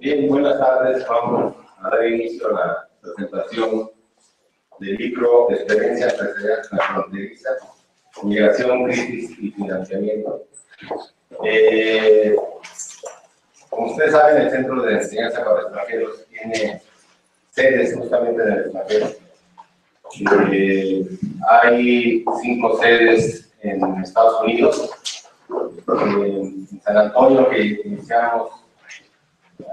Bien, buenas tardes. Vamos a dar inicio a la presentación del libro Experiencia Empresarial Transfronteriza, Migración, Crisis y Financiamiento. Como ustedes saben, el Centro de Enseñanza para Extranjeros tiene sedes justamente en el extranjero. Hay 5 sedes en Estados Unidos. En San Antonio, que iniciamos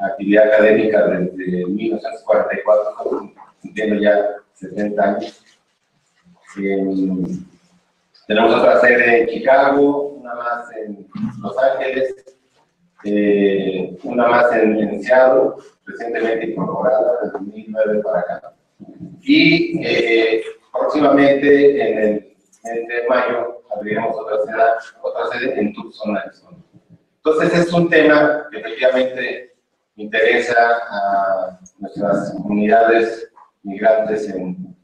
actividad académica desde 1944, cumpliendo ya 70 años. Tenemos otra sede en Chicago, una más en Los Ángeles, una más en Seattle, recientemente incorporada desde 2009 para acá. Y próximamente, en el mes de mayo, abriremos otra sede en Tucson, Arizona. Entonces, es un tema que efectivamente interesa a nuestras comunidades migrantes en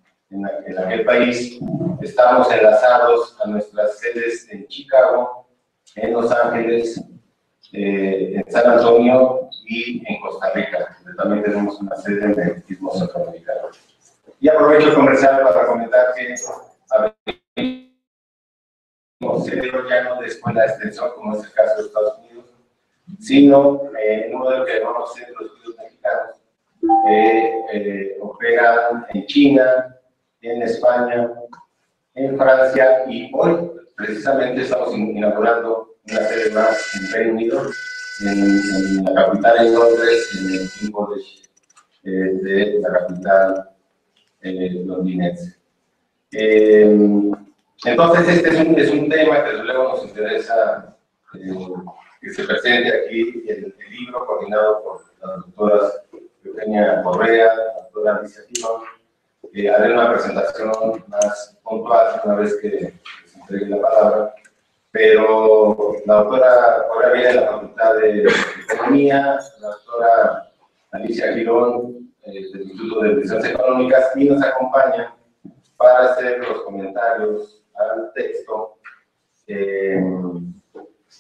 aquel país. Estamos enlazados a nuestras sedes en Chicago, en Los Ángeles, en San Antonio y en Costa Rica, donde también tenemos una sede en el Istmo Centroamericano. Y aprovecho el comercial para comentar que modelo ya no de escuela de extensión, como es el caso de Estados Unidos, sino un modelo que llamamos Centro de Estudios Mexicanos, que operan en China, en España, en Francia, y hoy precisamente estamos inaugurando una sede más en Reino Unido, en la capital, en Londres, en el King's College de la capital londinense. Entonces, este es un tema que desde luego nos interesa que se presente aquí el libro, coordinado por las doctoras Eugenia Correa, la doctora Alicia Tino. Haré una presentación más puntual una vez que se entregue la palabra, pero la doctora Correa viene de la Facultad de Economía, la doctora Alicia Girón del Instituto de Ciencias Económicas, y nos acompaña para hacer los comentarios al texto.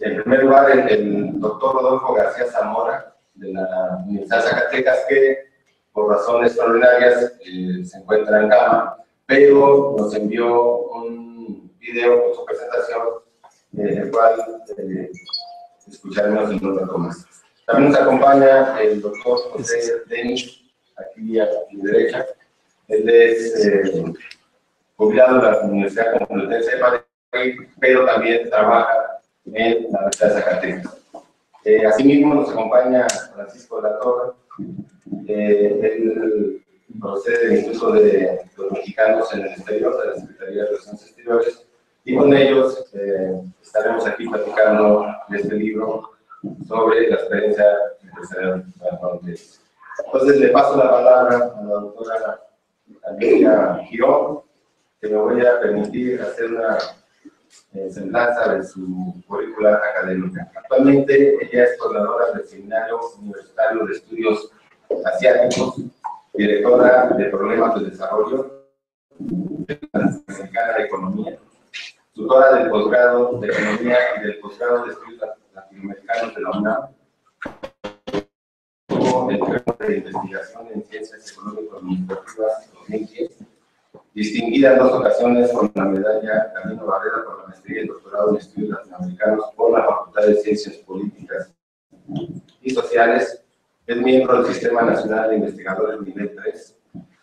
En primer lugar, el doctor Rodolfo García Zamora, de la Universidad de Zacatecas, que por razones extraordinarias se encuentra en cama, pero nos envió un video con su presentación, el cual escucharemos en un rato más. También nos acompaña el doctor José Denis, aquí a mi derecha. Él es jubilado de la Universidad Complutense de Madrid, pero también trabaja en la Universidad de Zacatecas. Asimismo nos acompaña Francisco de la Torre. Él procede del Instituto de los Mexicanos en el Exterior, de la Secretaría de Relaciones Exteriores, y con ellos estaremos aquí platicando de este libro sobre la experiencia empresarial transfronteriza. Entonces le paso la palabra a la doctora Alicia Girón, que me voy a permitir hacer una semblanza de su currícula académica. Actualmente ella es coordinadora del Seminario Universitario de Estudios Asiáticos, directora de Problemas de Desarrollo de la Universidad Mexicana de Economía, tutora del posgrado de Economía y del posgrado de Estudios Latinoamericanos de la UNAM, tuvo el premio de investigación en Ciencias Económico-Administrativas 2010, distinguida en 2 ocasiones con la medalla Camino Barrera por la maestría y doctorado en estudios latinoamericanos por la Facultad de Ciencias Políticas y Sociales. Es miembro del Sistema Nacional de Investigadores nivel 3.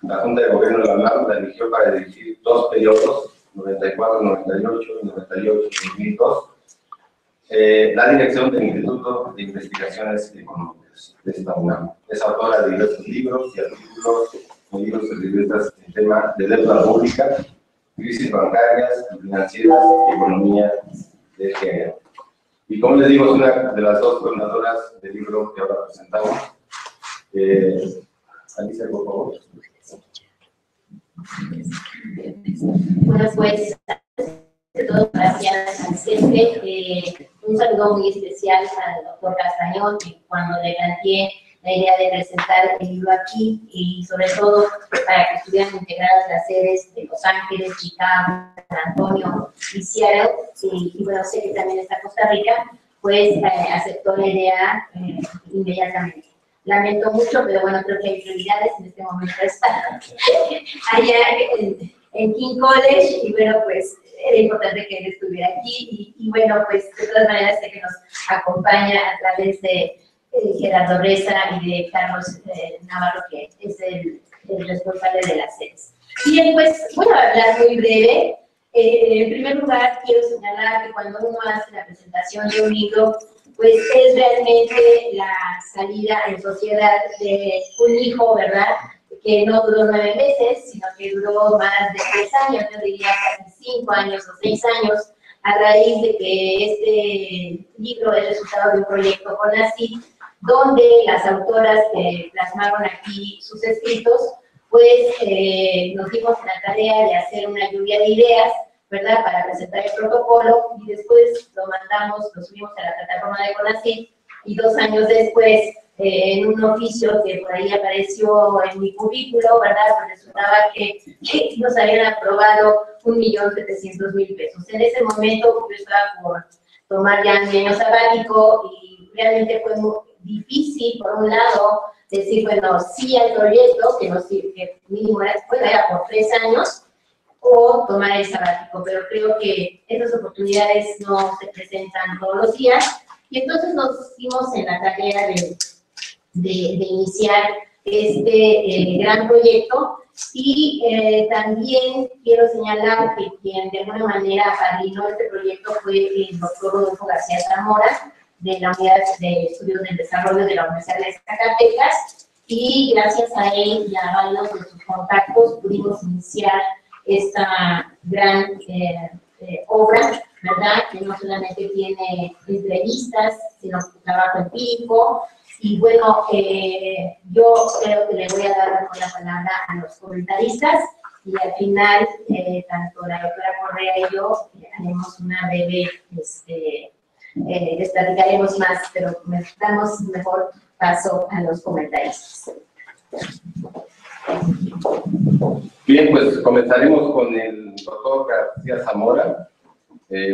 La Junta de Gobierno de la UNAM la eligió para dirigir 2 periodos, 94-98 y 98-2002, la dirección del Instituto de Investigaciones Económicas de esta UNAM. Es autora de diversos libros y artículos en libros y revistas en tema de deuda pública, crisis bancarias, financieras y economía de género. Y como les digo, es una de las 2 coordinadoras del libro que ahora presentamos. Alicia, por favor. Bueno, pues, de todo, gracias al CESPE. Un saludo muy especial al doctor Castañón, que cuando le planteé la idea de presentar el libro aquí, y sobre todo para que estuvieran integradas las sedes de Los Ángeles, Chicago, San Antonio y Seattle, y bueno, sé que también está Costa Rica, pues aceptó la idea inmediatamente. lamento mucho, pero bueno, creo que hay prioridades en este momento. Está allá en King College, y bueno, pues era importante que él estuviera aquí, y bueno, pues de todas maneras sé que nos acompaña a través de Gerardo Reza y de Carlos Navarro, que es el responsable de las sedes. Bien, pues voy a hablar muy breve. En primer lugar, quiero señalar que cuando uno hace la presentación de un libro, pues es realmente la salida en sociedad de un hijo, ¿verdad?, que no duró 9 meses, sino que duró más de 3 años, yo diría casi 5 años o 6 años, a raíz de que este libro es resultado de un proyecto con ACID, donde las autoras que plasmaron aquí sus escritos, pues nos dimos la tarea de hacer una lluvia de ideas, ¿verdad?, para presentar el protocolo, y después lo mandamos, lo subimos a la plataforma de CONACYT, y 2 años después, en un oficio que por ahí apareció en mi currículo, ¿verdad?, pues resultaba que nos habían aprobado 1.700.000 pesos. En ese momento yo estaba por tomar ya mi año sabático, y realmente fue muy difícil, por un lado, decir, bueno, sí al proyecto, que mínimo era, bueno, era por 3 años, o tomar el sabático, pero creo que esas oportunidades no se presentan todos los días, y entonces nos dimos en la tarea de iniciar este gran proyecto. Y también quiero señalar que quien de alguna manera apadrinó este proyecto fue el doctor Rodolfo García Zamora, de la Unidad de Estudios del Desarrollo de la Universidad de Zacatecas, y gracias a él y a varios de sus contactos pudimos iniciar esta gran obra, ¿verdad?, que no solamente tiene entrevistas, sino trabajo empírico. Y bueno, yo creo que le voy a dar la palabra a los comentaristas, y al final, tanto la doctora Correa y yo haremos una breve, les platicaremos más, pero damos mejor paso a los comentaristas. Bien, pues comenzaremos con el doctor García Zamora.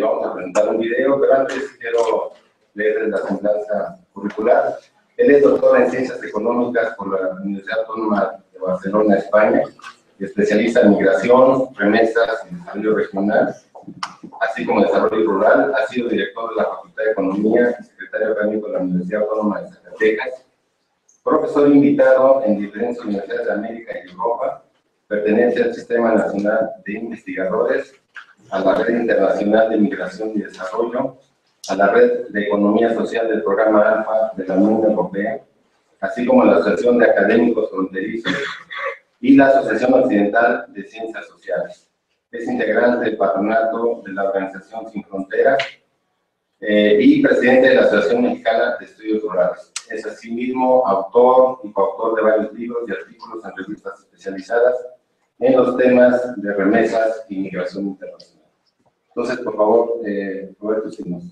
Vamos a presentar un video, pero antes quiero leer la semblanza curricular. Él es doctor en Ciencias Económicas por la Universidad Autónoma de Barcelona, España, especialista en migración, remesas y desarrollo regional, así como desarrollo rural. Ha sido director de la Facultad de Economía y secretario académico de la Universidad Autónoma de Zacatecas, profesor invitado en diferentes universidades de América y Europa, pertenece al Sistema Nacional de Investigadores, a la Red Internacional de Migración y Desarrollo, a la Red de Economía Social del Programa ALFA de la Unión Europea, así como a la Asociación de Académicos Fronterizos y la Asociación Occidental de Ciencias Sociales. Es integrante del patronato de la Organización Sin Fronteras y presidente de la Asociación Mexicana de Estudios Rurales. Es asimismo autor y coautor de varios libros y artículos en revistas especializadas en los temas de remesas y migración internacional. Entonces, por favor, Roberto, signos.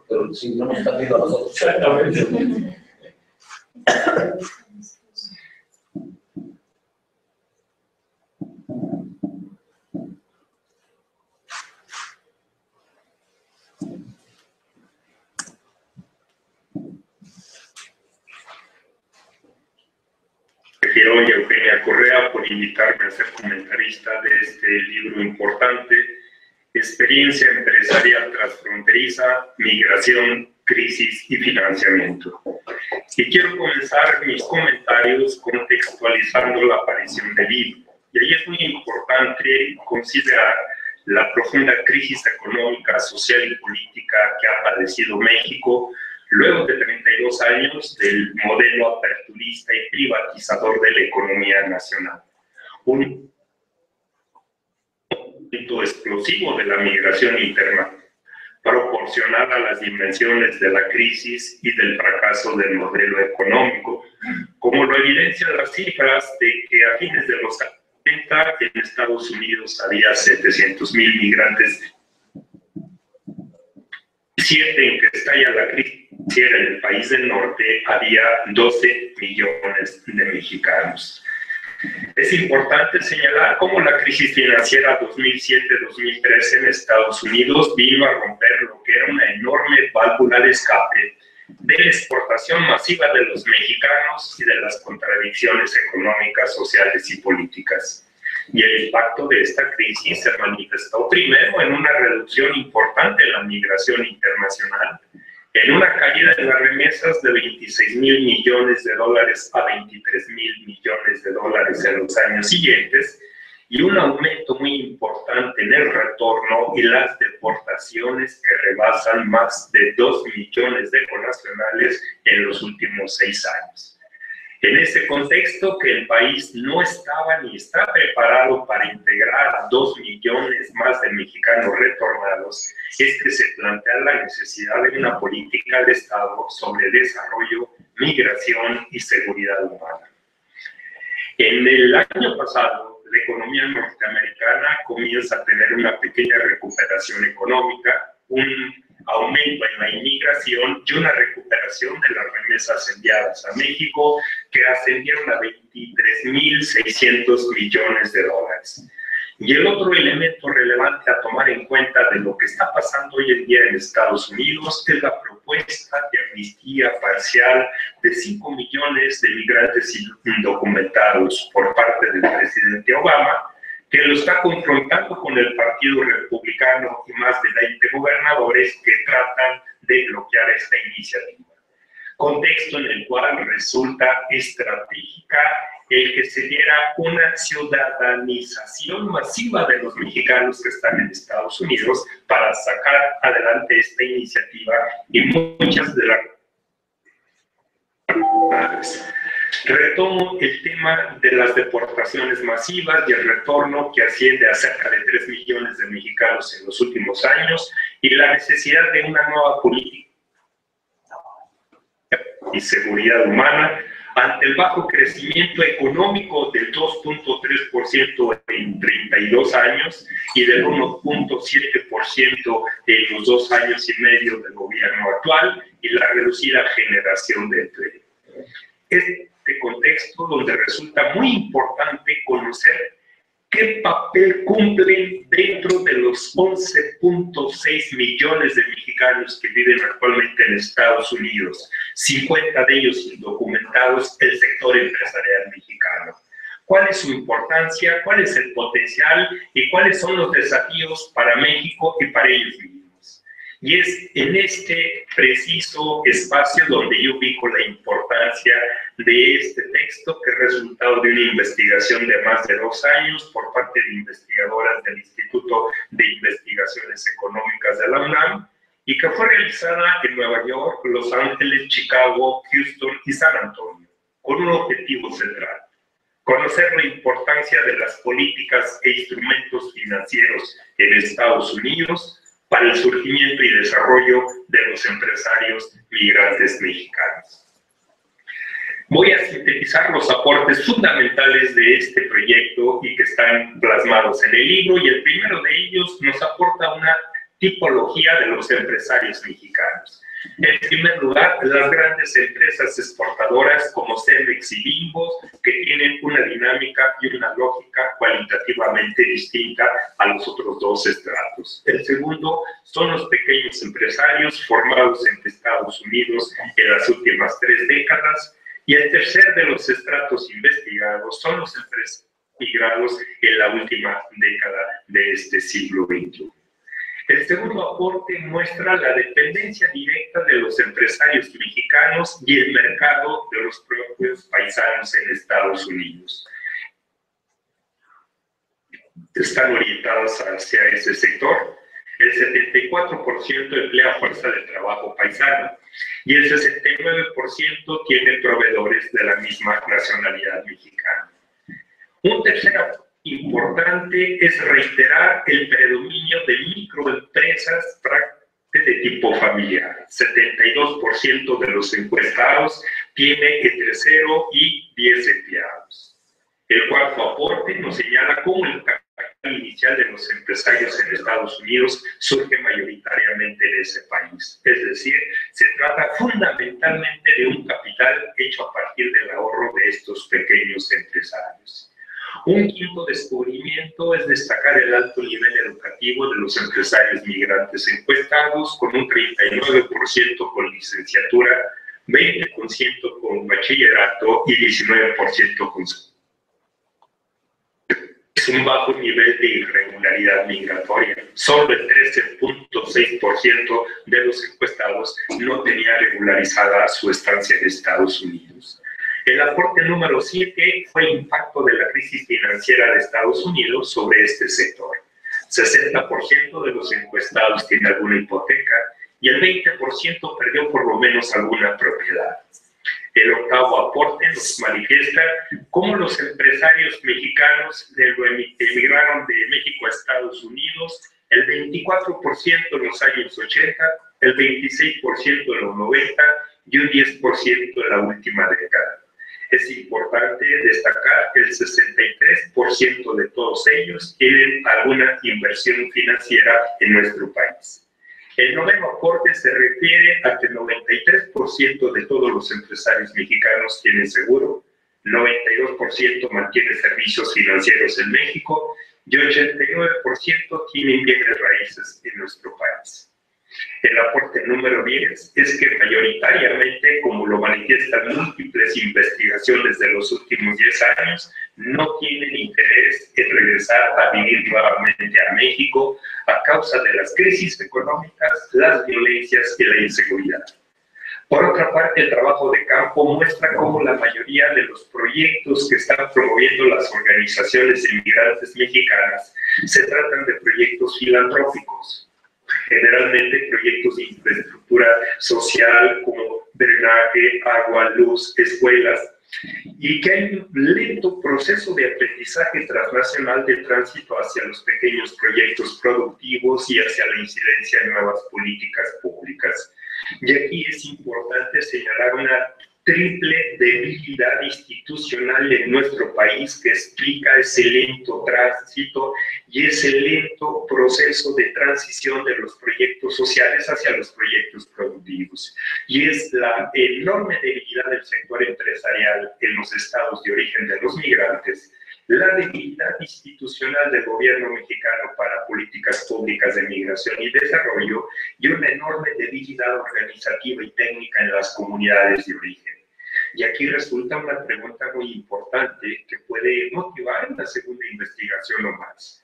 Pero si no nos están viendo a nosotros. Exactamente. Prefiero a Eugenia Correa por invitarme a ser comentarista de este libro importante, Experiencia Empresarial Transfronteriza, Migración, Crisis y Financiamiento. Y quiero comenzar mis comentarios contextualizando la aparición del libro. Y ahí es muy importante considerar la profunda crisis económica, social y política que ha padecido México luego de 32 años del modelo aperturista y privatizador de la economía nacional. Un aumento explosivo de la migración interna, proporcional a las dimensiones de la crisis y del fracaso del modelo económico, como lo evidencian las cifras de que a fines de los 70 en Estados Unidos había 700,000 migrantes en que estalla la crisis en el país del norte, había 12 millones de mexicanos. Es importante señalar cómo la crisis financiera 2007-2013 en Estados Unidos vino a romper lo que era una enorme válvula de escape de la exportación masiva de los mexicanos y de las contradicciones económicas, sociales y políticas. Y el impacto de esta crisis se manifestó primero en una reducción importante en la migración internacional, en una caída de las remesas de 26,000 millones de dólares a 23,000 millones de dólares en los años siguientes, y un aumento muy importante en el retorno y las deportaciones que rebasan más de 2 millones de connacionales en los últimos 6 años. En ese contexto, que el país no estaba ni está preparado para integrar a 2 millones más de mexicanos retornados, es que se plantea la necesidad de una política de Estado sobre desarrollo, migración y seguridad humana. En el año pasado, la economía norteamericana comienza a tener una pequeña recuperación económica, un aumento en la inmigración y una recuperación de las remesas enviadas a México, que ascendieron a 23,600 millones de dólares. Y el otro elemento relevante a tomar en cuenta de lo que está pasando hoy en día en Estados Unidos es la propuesta de amnistía parcial de 5 millones de migrantes indocumentados por parte del presidente Obama, que lo está confrontando con el Partido Republicano y más de 20 gobernadores que tratan de bloquear esta iniciativa. Contexto en el cual resulta estratégica el que se diera una ciudadanización masiva de los mexicanos que están en Estados Unidos para sacar adelante esta iniciativa, y muchas de las... Retomo el tema de las deportaciones masivas y el retorno, que asciende a cerca de 3 millones de mexicanos en los últimos años, y la necesidad de una nueva política y seguridad humana ante el bajo crecimiento económico del 2.3% en 32 años y del 1.7% en los 2 años y medio del gobierno actual, y la reducida generación de empleo. Este contexto donde resulta muy importante conocer qué papel cumplen dentro de los 11.6 millones de mexicanos que viven actualmente en Estados Unidos, 50 de ellos indocumentados, el sector empresarial mexicano. ¿Cuál es su importancia? ¿Cuál es el potencial? ¿Y cuáles son los desafíos para México y para ellos mismos? Y es en este preciso espacio donde yo ubico la importancia de este texto, que es resultado de una investigación de más de 2 años por parte de investigadoras del Instituto de Investigaciones Económicas de la UNAM, y que fue realizada en Nueva York, Los Ángeles, Chicago, Houston y San Antonio, con un objetivo central: conocer la importancia de las políticas e instrumentos financieros en Estados Unidos para el surgimiento y desarrollo de los empresarios migrantes mexicanos. Voy a sintetizar los aportes fundamentales de este proyecto y que están plasmados en el libro, y el primero de ellos nos aporta una tipología de los empresarios mexicanos. En primer lugar, las grandes empresas exportadoras como Cemex y Bimbo, que tienen una dinámica y una lógica cualitativamente distinta a los otros 2 estratos. El segundo son los pequeños empresarios formados en Estados Unidos en las últimas 3 décadas, y el tercer de los estratos investigados son los empresarios migrados en la última década de este siglo XXI. El segundo aporte muestra la dependencia directa de los empresarios mexicanos y el mercado de los propios paisanos en Estados Unidos. Están orientados hacia ese sector. El 74% emplea fuerza de trabajo paisana y el 69% tiene proveedores de la misma nacionalidad mexicana. Un tercer aporte importante es reiterar el predominio de microempresas de tipo familiar. 72% de los encuestados tiene entre 0 y 10 empleados. El cuarto aporte nos señala cómo el capital inicial oficial de los empresarios en Estados Unidos surge mayoritariamente de ese país. Es decir, se trata fundamentalmente de un capital hecho a partir del ahorro de estos pequeños empresarios. Un quinto descubrimiento es destacar el alto nivel educativo de los empresarios migrantes encuestados, con un 39% con licenciatura, 20% con bachillerato y 19% con un bajo nivel de irregularidad migratoria. Solo el 13.6% de los encuestados no tenía regularizada su estancia en Estados Unidos. El aporte número 7 fue el impacto de la crisis financiera de Estados Unidos sobre este sector. 60% de los encuestados tiene alguna hipoteca y el 20% perdió por lo menos alguna propiedad. El octavo aporte nos manifiesta cómo los empresarios mexicanos emigraron de México a Estados Unidos, el 24% en los años 80, el 26% en los 90 y un 10% en la última década. Es importante destacar que el 63% de todos ellos tienen alguna inversión financiera en nuestro país. El noveno aporte se refiere a que el 93% de todos los empresarios mexicanos tienen seguro, 92% mantiene servicios financieros en México y 89% tienen bienes raíces en nuestro país. El aporte número 10 es que mayoritariamente, como lo manifiestan múltiples investigaciones de los últimos 10 años, no tienen interés en regresar a vivir nuevamente a México a causa de las crisis económicas, las violencias y la inseguridad. Por otra parte, el trabajo de campo muestra cómo la mayoría de los proyectos que están promoviendo las organizaciones inmigrantes mexicanas se tratan de proyectos filantrópicos, generalmente proyectos de infraestructura social como drenaje, agua, luz, escuelas, y que hay un lento proceso de aprendizaje transnacional de tránsito hacia los pequeños proyectos productivos y hacia la incidencia en nuevas políticas públicas. Y aquí es importante señalar una triple debilidad institucional en nuestro país que explica ese lento tránsito y ese lento proceso de transición de los proyectos sociales hacia los proyectos productivos. Y es la enorme debilidad del sector empresarial en los estados de origen de los migrantes, la debilidad institucional del gobierno mexicano para políticas públicas de migración y desarrollo y una enorme debilidad organizativa y técnica en las comunidades de origen. Y aquí resulta una pregunta muy importante que puede motivar una segunda investigación o más.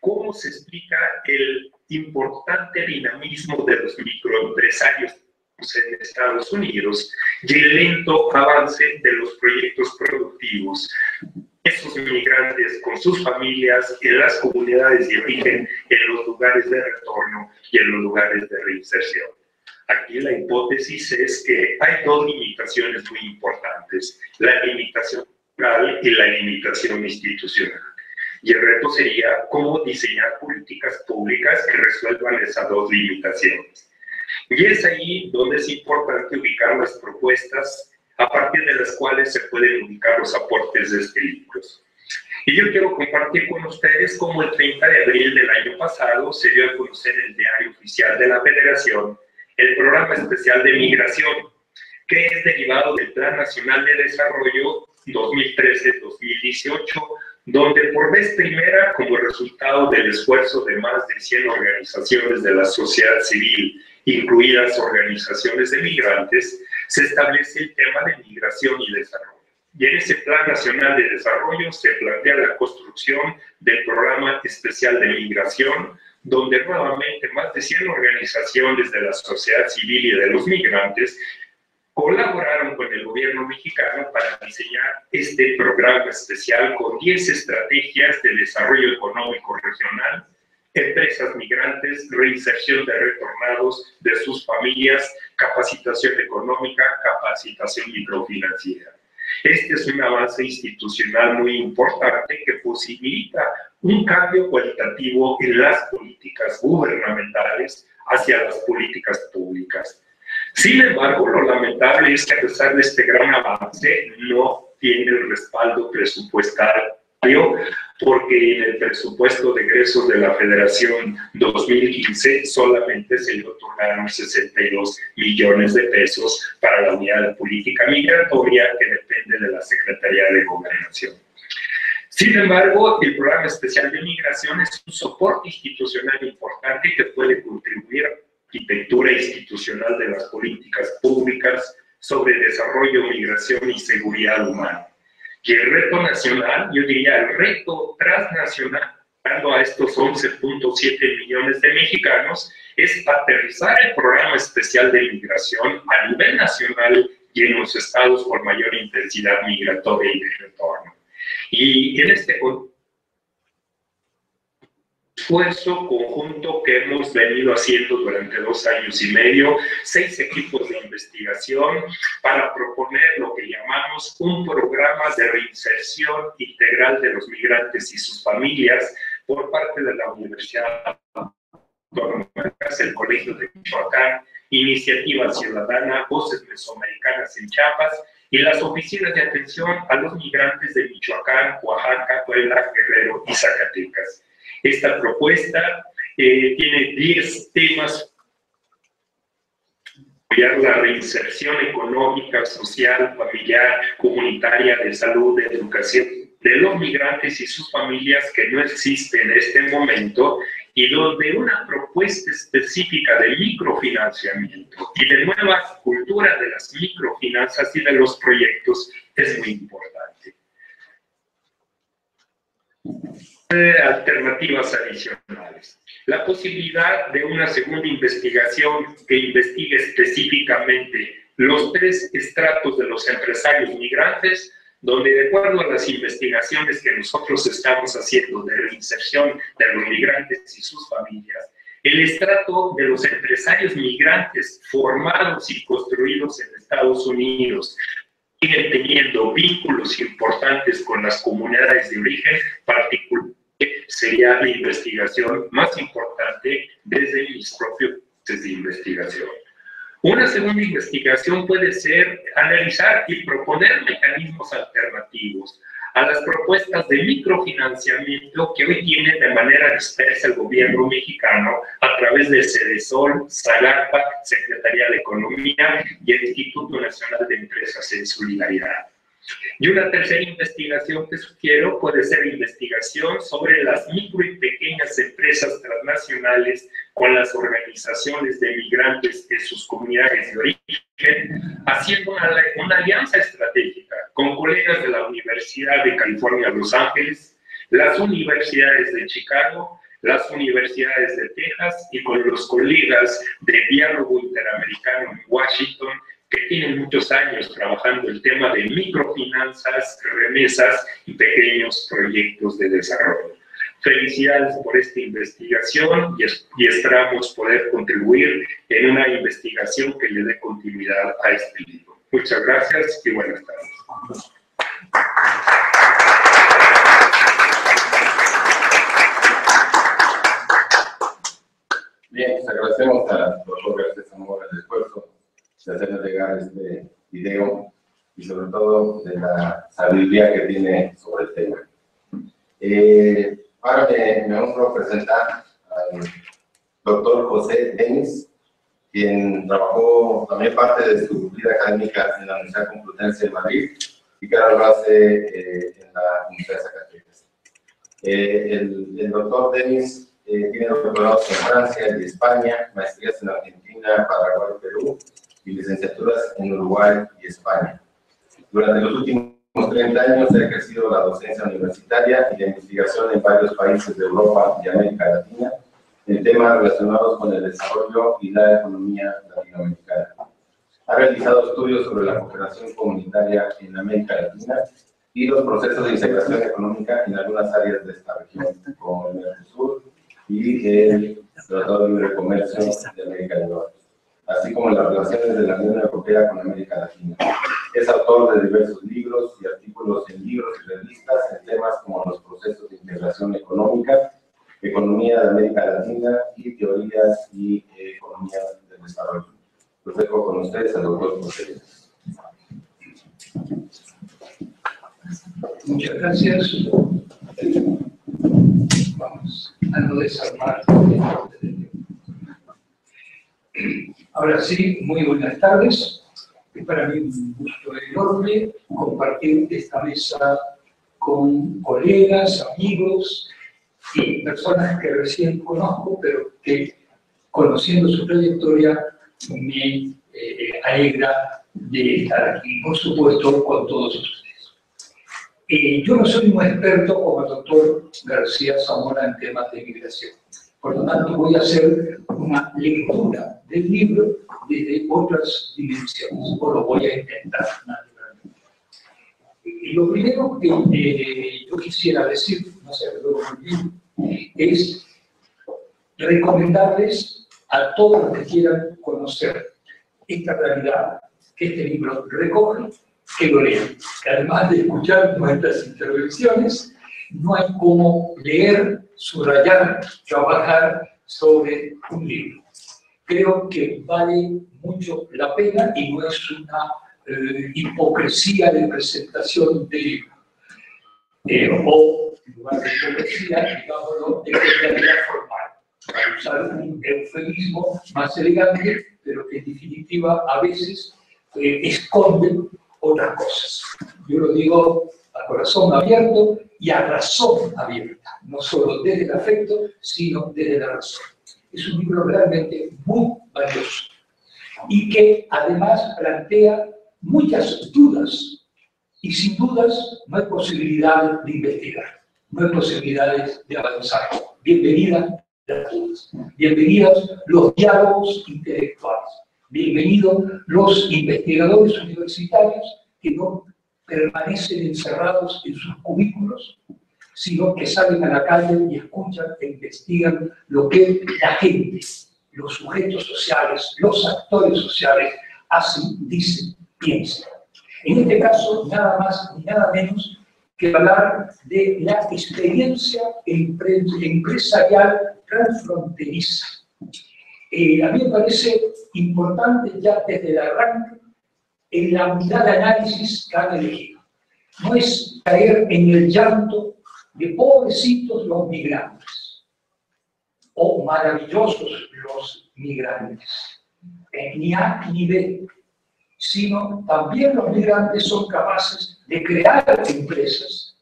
¿Cómo se explica el importante dinamismo de los microempresarios en Estados Unidos y el lento avance de los proyectos productivos? Esos migrantes con sus familias en las comunidades de origen, en los lugares de retorno y en los lugares de reinserción. Aquí la hipótesis es que hay dos limitaciones muy importantes, la limitación cultural y la limitación institucional. Y el reto sería cómo diseñar políticas públicas que resuelvan esas dos limitaciones. Y es ahí donde es importante ubicar las propuestas a partir de las cuales se pueden ubicar los aportes de este libro. Y yo quiero compartir con ustedes cómo el 30 de abril del año pasado se dio a conocer en el Diario Oficial de la Federación el Programa Especial de Migración, que es derivado del Plan Nacional de Desarrollo 2013-2018, donde por vez primera, como resultado del esfuerzo de más de 100 organizaciones de la sociedad civil, incluidas organizaciones de migrantes, se establece el tema de migración y desarrollo. Y en ese Plan Nacional de Desarrollo se plantea la construcción del Programa Especial de Migración, donde nuevamente más de 100 organizaciones de la sociedad civil y de los migrantes colaboraron con el gobierno mexicano para diseñar este programa especial con 10 estrategias de desarrollo económico regional, empresas migrantes, reinserción de retornados, de sus familias, capacitación económica, capacitación microfinanciera. Este es un avance institucional muy importante que posibilita un cambio cualitativo en las políticas gubernamentales hacia las políticas públicas. Sin embargo, lo lamentable es que a pesar de este gran avance, no tiene el respaldo presupuestal porque en el presupuesto de egresos de la Federación 2015 solamente se le otorgaron 62 millones de pesos para la unidad de política migratoria que depende de la Secretaría de Gobernación. Sin embargo, el Programa Especial de Migración es un soporte institucional importante que puede contribuir a la arquitectura institucional de las políticas públicas sobre desarrollo, migración y seguridad humana. Y el reto nacional, yo diría el reto transnacional, dando a estos 11.7 millones de mexicanos, es aterrizar el Programa Especial de Migración a nivel nacional y en los estados con mayor intensidad migratoria y de retorno. Y en este esfuerzo conjunto que hemos venido haciendo durante 2 años y medio, 6 equipos de investigación para proponer lo que llamamos un programa de reinserción integral de los migrantes y sus familias por parte de la Universidad Autónoma, el Colegio de Michoacán, Iniciativa Ciudadana, Voces Mesoamericanas en Chiapas y las oficinas de atención a los migrantes de Michoacán, Oaxaca, Puebla, Guerrero y Zacatecas. Esta propuesta tiene 10 temas: apoyar la reinserción económica, social, familiar, comunitaria, de salud, de educación de los migrantes y sus familias que no existe en este momento, y donde una propuesta específica de microfinanciamiento y de nueva cultura de las microfinanzas y de los proyectos es muy importante. Alternativas adicionales. La posibilidad de una segunda investigación que investigue específicamente los 3 estratos de los empresarios migrantes, donde de acuerdo a las investigaciones que nosotros estamos haciendo de reinserción de los migrantes y sus familias, el estrato de los empresarios migrantes formados y construidos en Estados Unidos siguen teniendo vínculos importantes con las comunidades de origen, particularmente sería la investigación más importante desde mis propios procesos de investigación. Una segunda investigación puede ser analizar y proponer mecanismos alternativos a las propuestas de microfinanciamiento que hoy tiene de manera dispersa el gobierno mexicano a través de Cedesol, Zagarpa, Secretaría de Economía y el Instituto Nacional de Empresas en Solidaridad. Y una tercera investigación que sugiero puede ser investigación sobre las micro y pequeñas empresas transnacionales con las organizaciones de migrantes de sus comunidades de origen, haciendo una alianza estratégica con colegas de la Universidad de California, Los Ángeles, las universidades de Chicago, las universidades de Texas y con los colegas de Diálogo Interamericano en Washington, que tienen muchos años trabajando el tema de microfinanzas, remesas y pequeños proyectos de desarrollo. Felicidades por esta investigación y esperamos poder contribuir en una investigación que le dé continuidad a este libro. Muchas gracias y buenas tardes. Bien, pues agradecemos al doctor García Zamora el esfuerzo de hacernos llegar este video y sobre todo de la sabiduría que tiene sobre el tema. Ahora me honro presentar al doctor José Denis, quien trabajó también parte de su vida académica en la Universidad Complutense de Madrid y que ahora lo hace en la Universidad de Zacatecas. El doctor Denis tiene doctorados en Francia y España, maestrías en Argentina, Paraguay, Perú y licenciaturas en Uruguay y España. Durante los últimos 30 años ha ejercido la docencia universitaria y la investigación en varios países de Europa y América Latina en temas relacionados con el desarrollo y la economía latinoamericana. Ha realizado estudios sobre la cooperación comunitaria en América Latina y los procesos de integración económica en algunas áreas de esta región, como el Mercosur y el Tratado de Libre Comercio de América del Norte, así como las relaciones de la Unión Europea con América Latina. Es autor de diversos libros y artículos en libros y revistas en temas como los procesos de integración económica, economía de América Latina y teorías y economía del desarrollo. Los dejo con ustedes al doctor José. Muchas gracias. Vamos a no desarmar. Ahora sí, muy buenas tardes. Es para mí un gusto enorme compartir esta mesa con colegas, amigos y personas que recién conozco, pero que, conociendo su trayectoria, me alegra de estar aquí, por supuesto, con todos ustedes. Yo no soy un experto como el doctor García Zamora en temas de migración. Por lo tanto, voy a hacer una lectura del libro desde otras dimensiones, o lo voy a intentar, naturalmente. Y lo primero que yo quisiera decir, no sé, luego muy bien, es recomendarles a todos los que quieran conocer esta realidad que este libro recoge, que lo lean. Además de escuchar nuestras intervenciones, no hay cómo leer, subrayar, trabajar sobre un libro. Creo que vale mucho la pena y no es una hipocresía de presentación del libro. O, en lugar de hipocresía, digámoslo, de realidad formal, para usar un eufemismo más elegante, pero que en definitiva a veces esconde otras cosas. Yo lo digo a corazón abierto y a razón abierta, no solo desde el afecto, sino desde la razón. Es un libro realmente muy valioso y que además plantea muchas dudas, y sin dudas no hay posibilidad de investigar, no hay posibilidades de avanzar. Bienvenidas las dudas, bienvenidos los diálogos intelectuales, bienvenidos los investigadores universitarios que no permanecen encerrados en sus cubículos, sino que salen a la calle y escuchan e investigan lo que la gente, los sujetos sociales, los actores sociales hacen, dicen, piensan. En este caso, nada más ni nada menos que hablar de la experiencia empresarial transfronteriza. A mí me parece importante ya desde el arranque en la unidad de análisis que han elegido. No es caer en el llanto de pobrecitos los migrantes, o maravillosos los migrantes, ni A ni B, sino también los migrantes son capaces de crear empresas,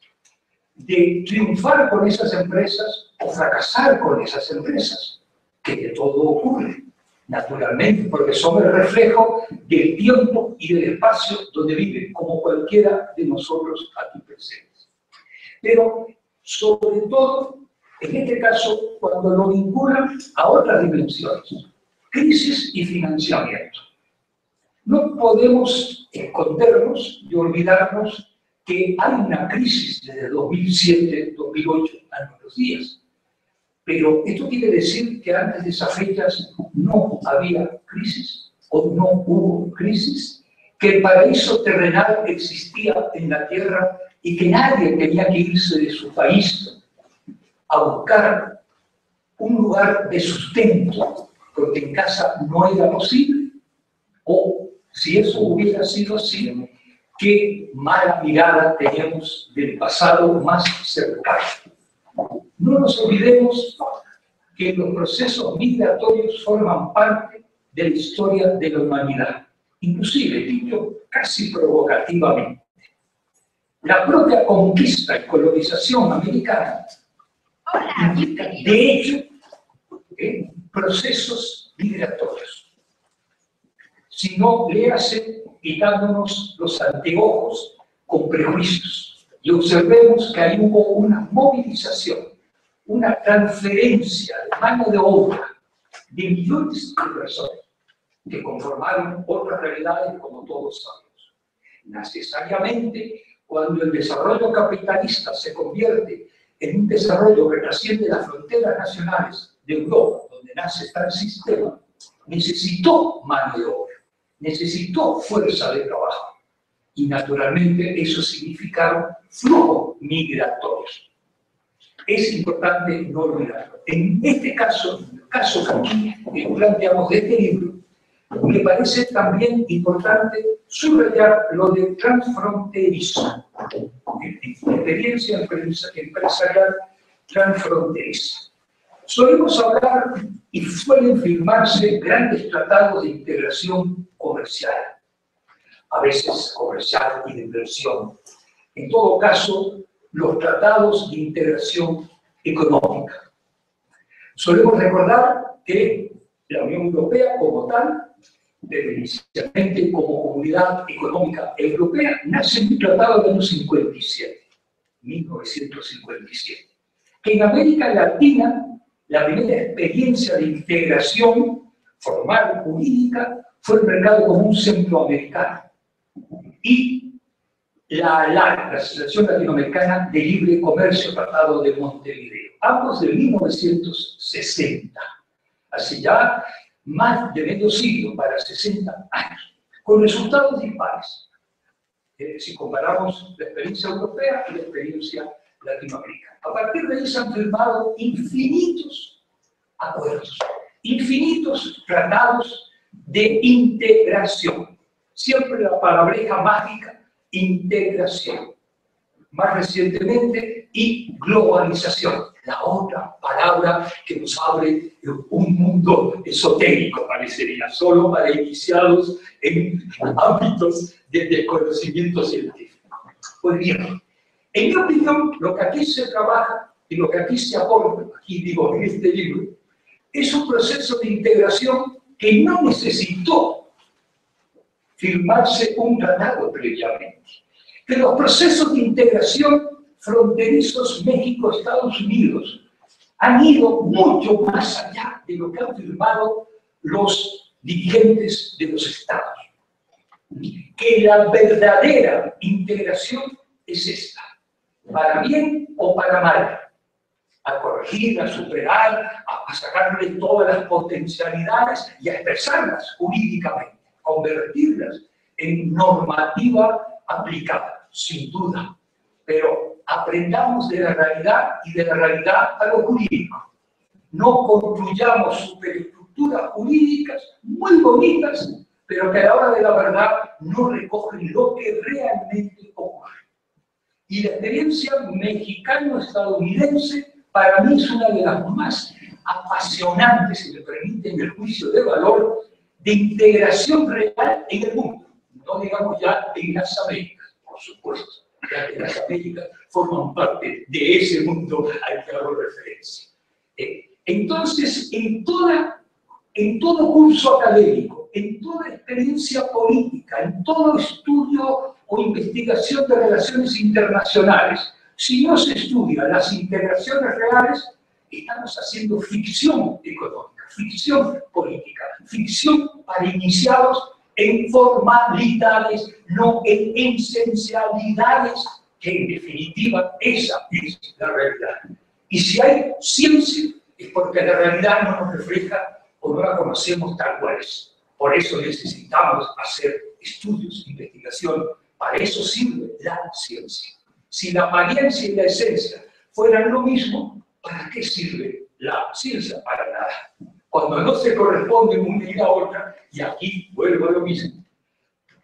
de triunfar con esas empresas o fracasar con esas empresas, que de todo ocurre, naturalmente, porque son el reflejo del tiempo y del espacio donde viven, como cualquiera de nosotros aquí presentes. Pero, sobre todo, en este caso, cuando lo vinculan a otras dimensiones, crisis y financiamiento. No podemos escondernos y olvidarnos que hay una crisis desde 2007, 2008 a nuestros días. Pero esto quiere decir que antes de esas fechas no había crisis o no hubo crisis, que el paraíso terrenal existía en la tierra y que nadie tenía que irse de su país a buscar un lugar de sustento, porque en casa no era posible, o si eso hubiera sido así, qué mala mirada tenemos del pasado más cercano. No nos olvidemos que los procesos migratorios forman parte de la historia de la humanidad, inclusive, dicho casi provocativamente. La propia conquista y colonización americana implica, de hecho, procesos migratorios. Si no, léase quitándonos los anteojos con prejuicios y observemos que ahí hubo una movilización, una transferencia de mano de obra de millones de personas que conformaron otras realidades, como todos sabemos. Necesariamente, cuando el desarrollo capitalista se convierte en un desarrollo que trasciende las fronteras nacionales de Europa, donde nace tal sistema, necesitó mano de obra, necesitó fuerza de trabajo. Y naturalmente eso significaron flujos migratorios. Es importante no olvidarlo. En este caso, en el caso que aquí planteamos de este libro, me parece también importante subrayar lo de transfronterizo. experiencia empresarial transfronteriza. Solemos hablar y suelen firmarse grandes tratados de integración comercial, a veces comercial y de inversión. En todo caso, los tratados de integración económica. Solemos recordar que la Unión Europea como tal, inicialmente como Comunidad Económica Europea, nace en un tratado del año 1957. Que en América Latina, la primera experiencia de integración formal, jurídica, fue el mercado común centroamericano y la Asociación Latinoamericana de Libre Comercio, Tratado de Montevideo, ambos de 1960, hace ya más de medio siglo, para 60 años, con resultados dispares. Si comparamos la experiencia europea y la experiencia latinoamericana. A partir de ahí se han firmado infinitos acuerdos, infinitos tratados de integración. Siempre la palabreja mágica, integración. Más recientemente, y globalización, la otra palabra que nos abre un mundo esotérico, parecería, solo para iniciados en ámbitos de desconocimiento científico. Pues bien, en mi opinión, lo que aquí se trabaja y lo que aquí se aporta, aquí digo en este libro, es un proceso de integración que no necesitó firmarse un tratado previamente. Que los procesos de integración fronterizos México-Estados Unidos han ido mucho más allá de lo que han firmado los dirigentes de los estados. Que la verdadera integración es esta, para bien o para mal, a corregir, a superar, a sacarle todas las potencialidades y a expresarlas jurídicamente, convertirlas en normativa aplicada, sin duda. Pero aprendamos de la realidad y de la realidad a lo jurídico. No construyamos superestructuras jurídicas muy bonitas, pero que a la hora de la verdad no recogen lo que realmente ocurre. Y la experiencia mexicano-estadounidense para mí es una de las más apasionantes, si me permiten el juicio de valor, de integración real en el mundo. No digamos ya en las Américas, por supuesto, ya que las Américas forman parte de ese mundo al que hago referencia. Entonces, en todo curso académico, en toda experiencia política, en todo estudio o investigación de relaciones internacionales, si no se estudian las integraciones reales, estamos haciendo ficción económica, ficción política, ficción para iniciados en formalidades, no en esencialidades, que en definitiva esa es la realidad. Y si hay ciencia, es porque la realidad no nos refleja o no la conocemos tal cual es. Por eso necesitamos hacer estudios, investigación. Para eso sirve la ciencia. Si la apariencia y la esencia fueran lo mismo, ¿para qué sirve la ciencia? Para nada. Cuando no se corresponde una y la otra, y aquí vuelvo a lo mismo.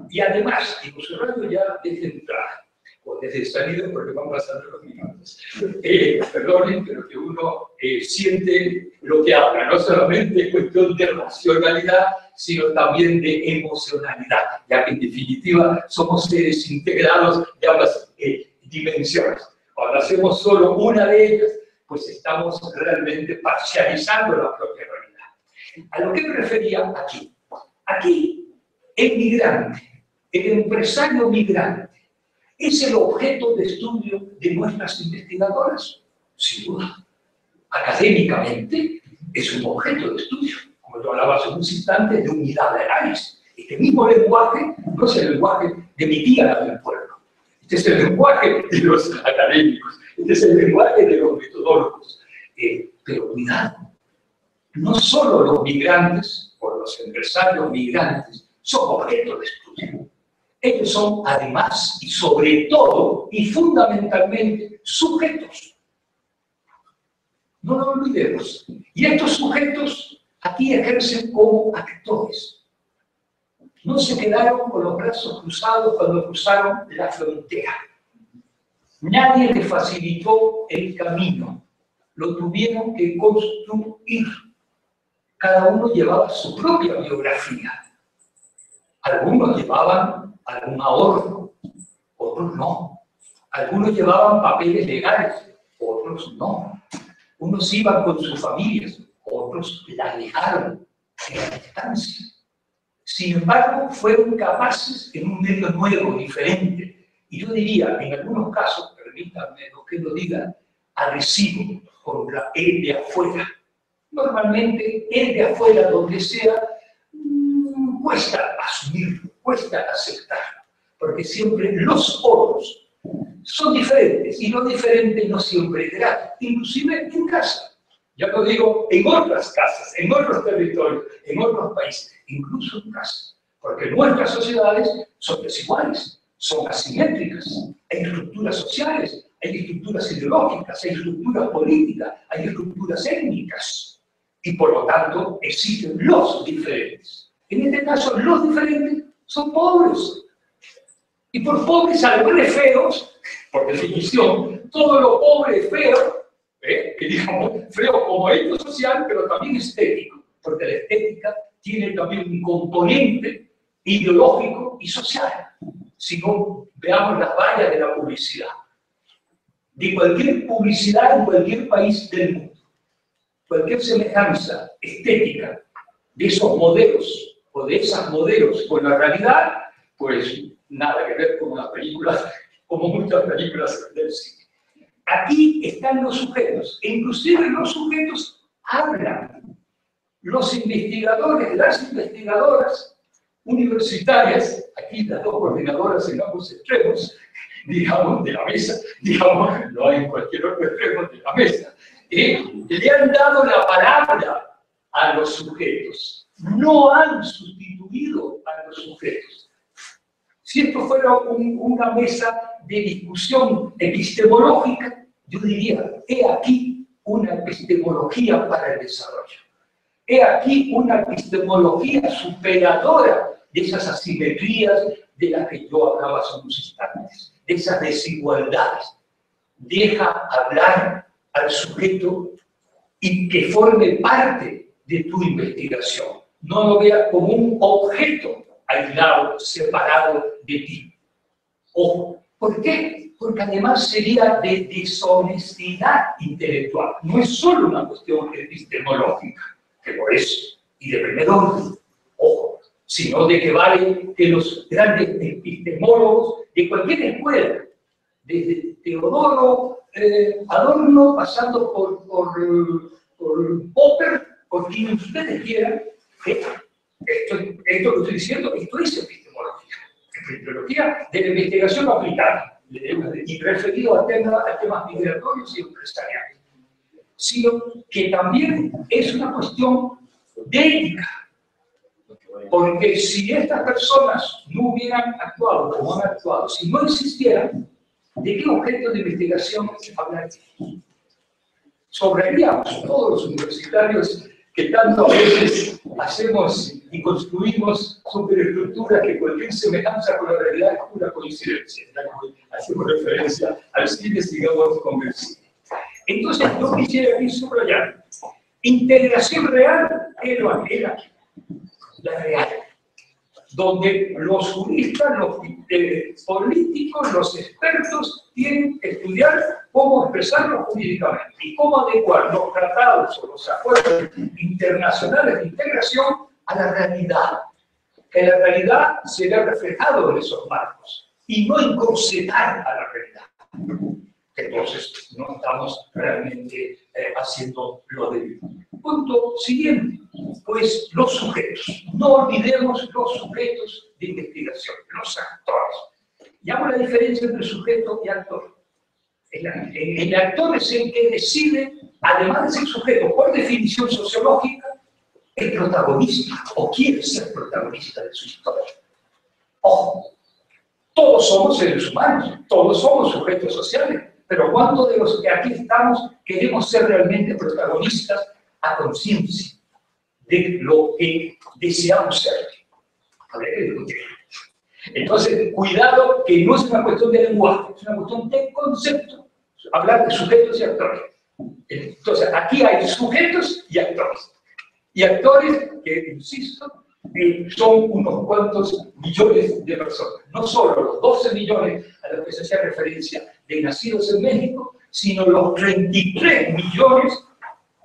Y además, y cerrando ya desde entrada, o desde salida, porque van pasando los minutos, perdonen, pero que uno siente lo que habla, no solamente es cuestión de racionalidad, sino también de emocionalidad, ya que en definitiva somos seres integrados de ambas dimensiones. Cuando hacemos solo una de ellas, pues estamos realmente parcializando la propia realidad. A lo que me refería aquí. Aquí, el migrante, el empresario migrante, ¿es el objeto de estudio de nuestras investigadoras? Sin duda. Académicamente, es un objeto de estudio. Como yo hablaba hace unos instantes, de unidad de análisis. Este mismo lenguaje no es el lenguaje de mi tía, la del pueblo. Este es el lenguaje de los académicos. Este es el lenguaje de los metodólogos. Pero cuidado, no solo los migrantes o los empresarios migrantes son objeto de estudio. Ellos son además y sobre todo y fundamentalmente sujetos. No lo olvidemos. Y estos sujetos aquí ejercen como actores. No se quedaron con los brazos cruzados cuando cruzaron la frontera. Nadie le facilitó el camino, lo tuvieron que construir. Cada uno llevaba su propia biografía. Algunos llevaban algún ahorro, otros no. Algunos llevaban papeles legales, otros no. Unos iban con sus familias, otros la dejaron en la distancia. Sin embargo, fueron capaces en un medio nuevo, diferente. Y yo diría, en algunos casos, permítanme que lo diga, agresivo contra el de afuera. Normalmente, el de afuera, donde sea, cuesta asumirlo, cuesta aceptarlo, porque siempre los otros son diferentes, y lo diferente no siempre es grato, inclusive en casa. Ya lo digo, en otras casas, en otros territorios, en otros países, incluso en casa, porque nuestras sociedades son desiguales, son asimétricas, hay estructuras sociales, hay estructuras ideológicas, hay estructuras políticas, hay estructuras étnicas, y por lo tanto existen los diferentes. En este caso, los diferentes son pobres. Y por pobres, algunos feos, por definición, todo lo pobre es feo, que digamos, feo como hecho social, pero también estético, porque la estética tiene también un componente ideológico y social. Si no, veamos las vallas de la publicidad. De cualquier publicidad en cualquier país del mundo, cualquier semejanza estética de esos modelos o de esas modelos con la realidad, pues nada que ver con una película, como muchas películas del cine. Aquí están los sujetos, e inclusive los sujetos hablan. Los investigadores, las investigadoras universitarias, aquí las dos coordinadoras en ambos extremos, digamos, de la mesa, digamos, no hay en cualquier otro extremo de la mesa, le han dado la palabra a los sujetos, no han sustituido a los sujetos. Si esto fuera una mesa de discusión epistemológica, yo diría, he aquí una epistemología para el desarrollo. He aquí una epistemología superadora de esas asimetrías de las que yo hablaba hace unos instantes, de esas desigualdades. Deja hablar al sujeto y que forme parte de tu investigación. No lo veas como un objeto aislado, separado de ti. Ojo, ¿por qué? Porque además sería de deshonestidad intelectual. No es solo una cuestión epistemológica, que lo es, y de primer orden, ojo, sino de que vale que los grandes epistemólogos de cualquier escuela, desde Teodoro Adorno, pasando por Popper, por quien ustedes quieran, esto que estoy diciendo, esto es epistemología de la investigación aplicada, y referido a temas migratorios y empresariales, sino que también es una cuestión de ética. Porque si estas personas no hubieran actuado como han actuado, si no existieran, ¿de qué objeto de investigación hablar? Sobraríamos todos los universitarios que tanto a veces hacemos y construimos superestructuras que cualquier semejanza con la realidad es pura coincidencia. Hacemos referencia al cine, sigamos con el cine. Entonces, yo quisiera aquí subrayar, integración real, era la real, donde los juristas, los políticos, los expertos tienen que estudiar cómo expresarlo jurídicamente y cómo adecuar los tratados o los acuerdos internacionales de integración a la realidad, que la realidad se vea reflejado en esos marcos y no encorsetar a la realidad. Entonces, no estamos realmente haciendo lo debido. Punto siguiente, pues los sujetos. No olvidemos los sujetos de investigación, los actores. Y hago la diferencia entre sujeto y actor. El actor es el que decide, además de ser sujeto, por definición sociológica, el protagonista, o quiere ser protagonista de su historia. Ojo, todos somos seres humanos, todos somos sujetos sociales, pero ¿cuántos de los que aquí estamos queremos ser realmente protagonistas a conciencia de lo que deseamos ser? Habría que discutir. Entonces, cuidado, que no es una cuestión de lenguaje, es una cuestión de concepto. Hablar de sujetos y actores. Entonces, aquí hay sujetos y actores. Y actores que, insisto, son unos cuantos millones de personas. No solo los 12 millones a los que se hacía referencia de nacidos en México, sino los 33 millones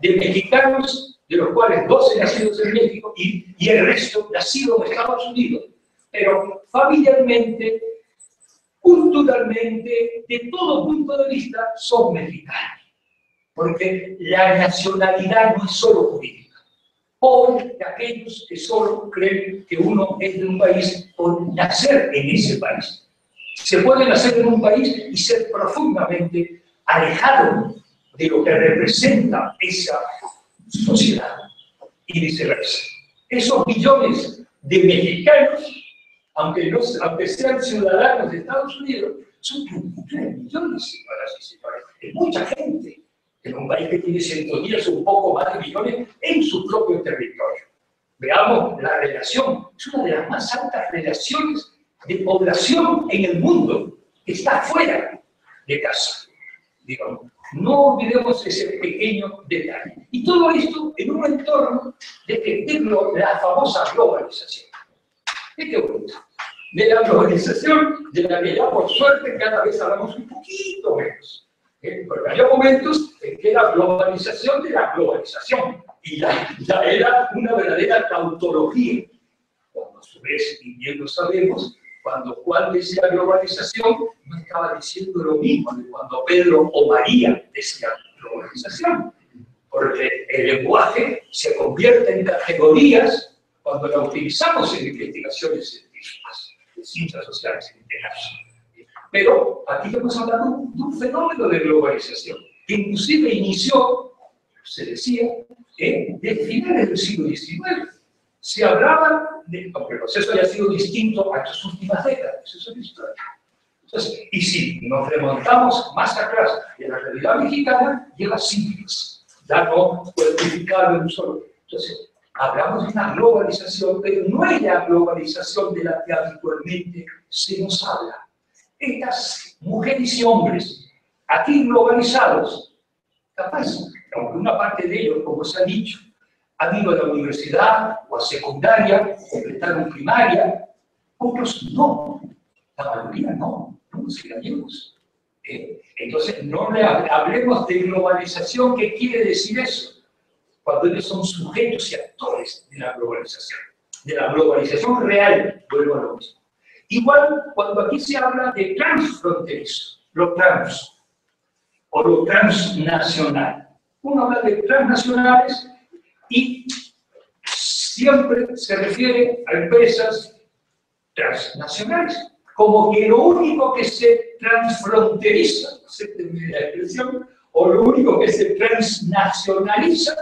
de mexicanos, de los cuales 12 nacidos en México y el resto nacidos en Estados Unidos. Pero familiarmente, culturalmente, de todo punto de vista, son mexicanos. Porque la nacionalidad no es solo jurídica. Pobres de aquellos que solo creen que uno es de un país por nacer en ese país. Se puede nacer en un país y ser profundamente alejado de lo que representa esa sociedad y viceversa. Esos millones de mexicanos, aunque sean ciudadanos de Estados Unidos, son 33 millones, señoras y señores. Es mucha gente en un país que tiene 110 o un poco más de millones en su propio territorio. Veamos la relación, es una de las más altas relaciones de población en el mundo, que está fuera de casa. Digamos, no olvidemos ese pequeño detalle. Y todo esto en un entorno de la famosa globalización. Qué bonito. De la globalización, de la que ya por suerte cada vez hablamos un poquito menos. Porque había momentos en que era globalización de la globalización, y ya era una verdadera tautología. Cuando a su vez, y bien lo sabemos, cuando Juan decía globalización, no estaba diciendo lo mismo de cuando Pedro o María decían globalización. Porque el lenguaje se convierte en categorías cuando la utilizamos en investigaciones científicas, de ciencias sociales en este caso. Pero aquí estamos hablando de un fenómeno de globalización, que inclusive inició, se decía, desde finales del siglo XIX. Se hablaba, aunque el proceso haya sido distinto a estas últimas décadas, eso es la historia. Entonces, y si nos remontamos más atrás de la realidad mexicana, lleva siglos, ya no cuantificado en un solo. Entonces, hablamos de una globalización, pero no es la globalización de la que habitualmente se nos habla. Estas mujeres y hombres aquí globalizados, capaz, aunque una parte de ellos, como se ha dicho, han ido a la universidad o a secundaria, completaron primaria, otros no, la mayoría no nos engañemos. Entonces, no le hablemos de globalización. ¿Qué quiere decir eso? Cuando ellos son sujetos y actores de la globalización real, vuelvo a lo mismo. Igual, cuando aquí se habla de transfronterizo, lo trans, o lo transnacional. Uno habla de transnacionales y siempre se refiere a empresas transnacionales, como que lo único que se transfronteriza, acéptenme la expresión, o lo único que se transnacionaliza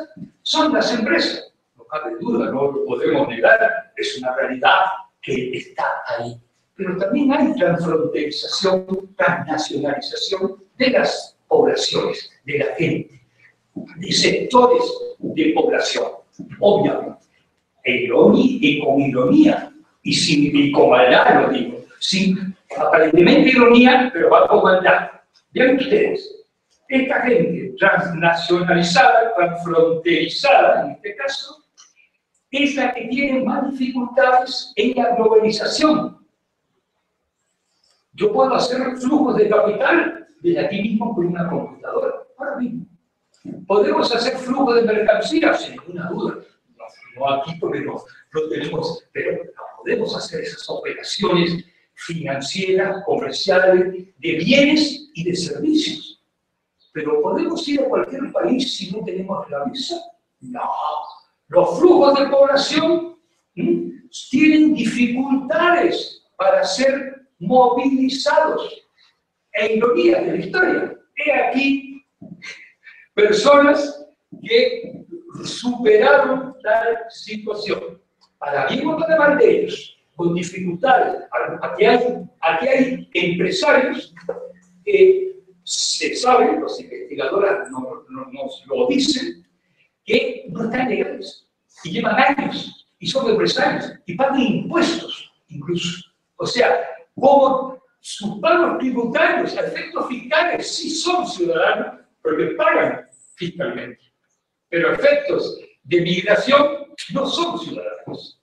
son las empresas. No cabe duda, no lo podemos negar, es una realidad que está ahí. Pero también hay transfronterización, transnacionalización de las poblaciones, de la gente, de sectores de población, obviamente, y con ironía, y con maldad lo digo, sin aparentemente ironía, pero va con maldad. Vean ustedes, esta gente transnacionalizada, transfronterizada, en este caso, es la que tiene más dificultades en la globalización. Yo puedo hacer flujos de capital desde aquí mismo con una computadora, ahora mismo. ¿Podemos hacer flujos de mercancías? Sin ninguna duda. No aquí porque no tenemos, pero podemos hacer esas operaciones financieras, comerciales, de bienes y de servicios. Pero ¿podemos ir a cualquier país si no tenemos la visa? No. Los flujos de población tienen dificultades para ser movilizados. E ironía de la historia. He aquí personas que superaron tal situación. Para bien o para mal de ellos, con dificultades. Aquí hay empresarios que se sabe, los investigadores nos lo dicen, que no están legales y llevan años y son empresarios y pagan impuestos incluso. O sea, como sus pagos tributarios a efectos fiscales sí son ciudadanos, porque pagan fiscalmente. Pero a efectos de migración no son ciudadanos.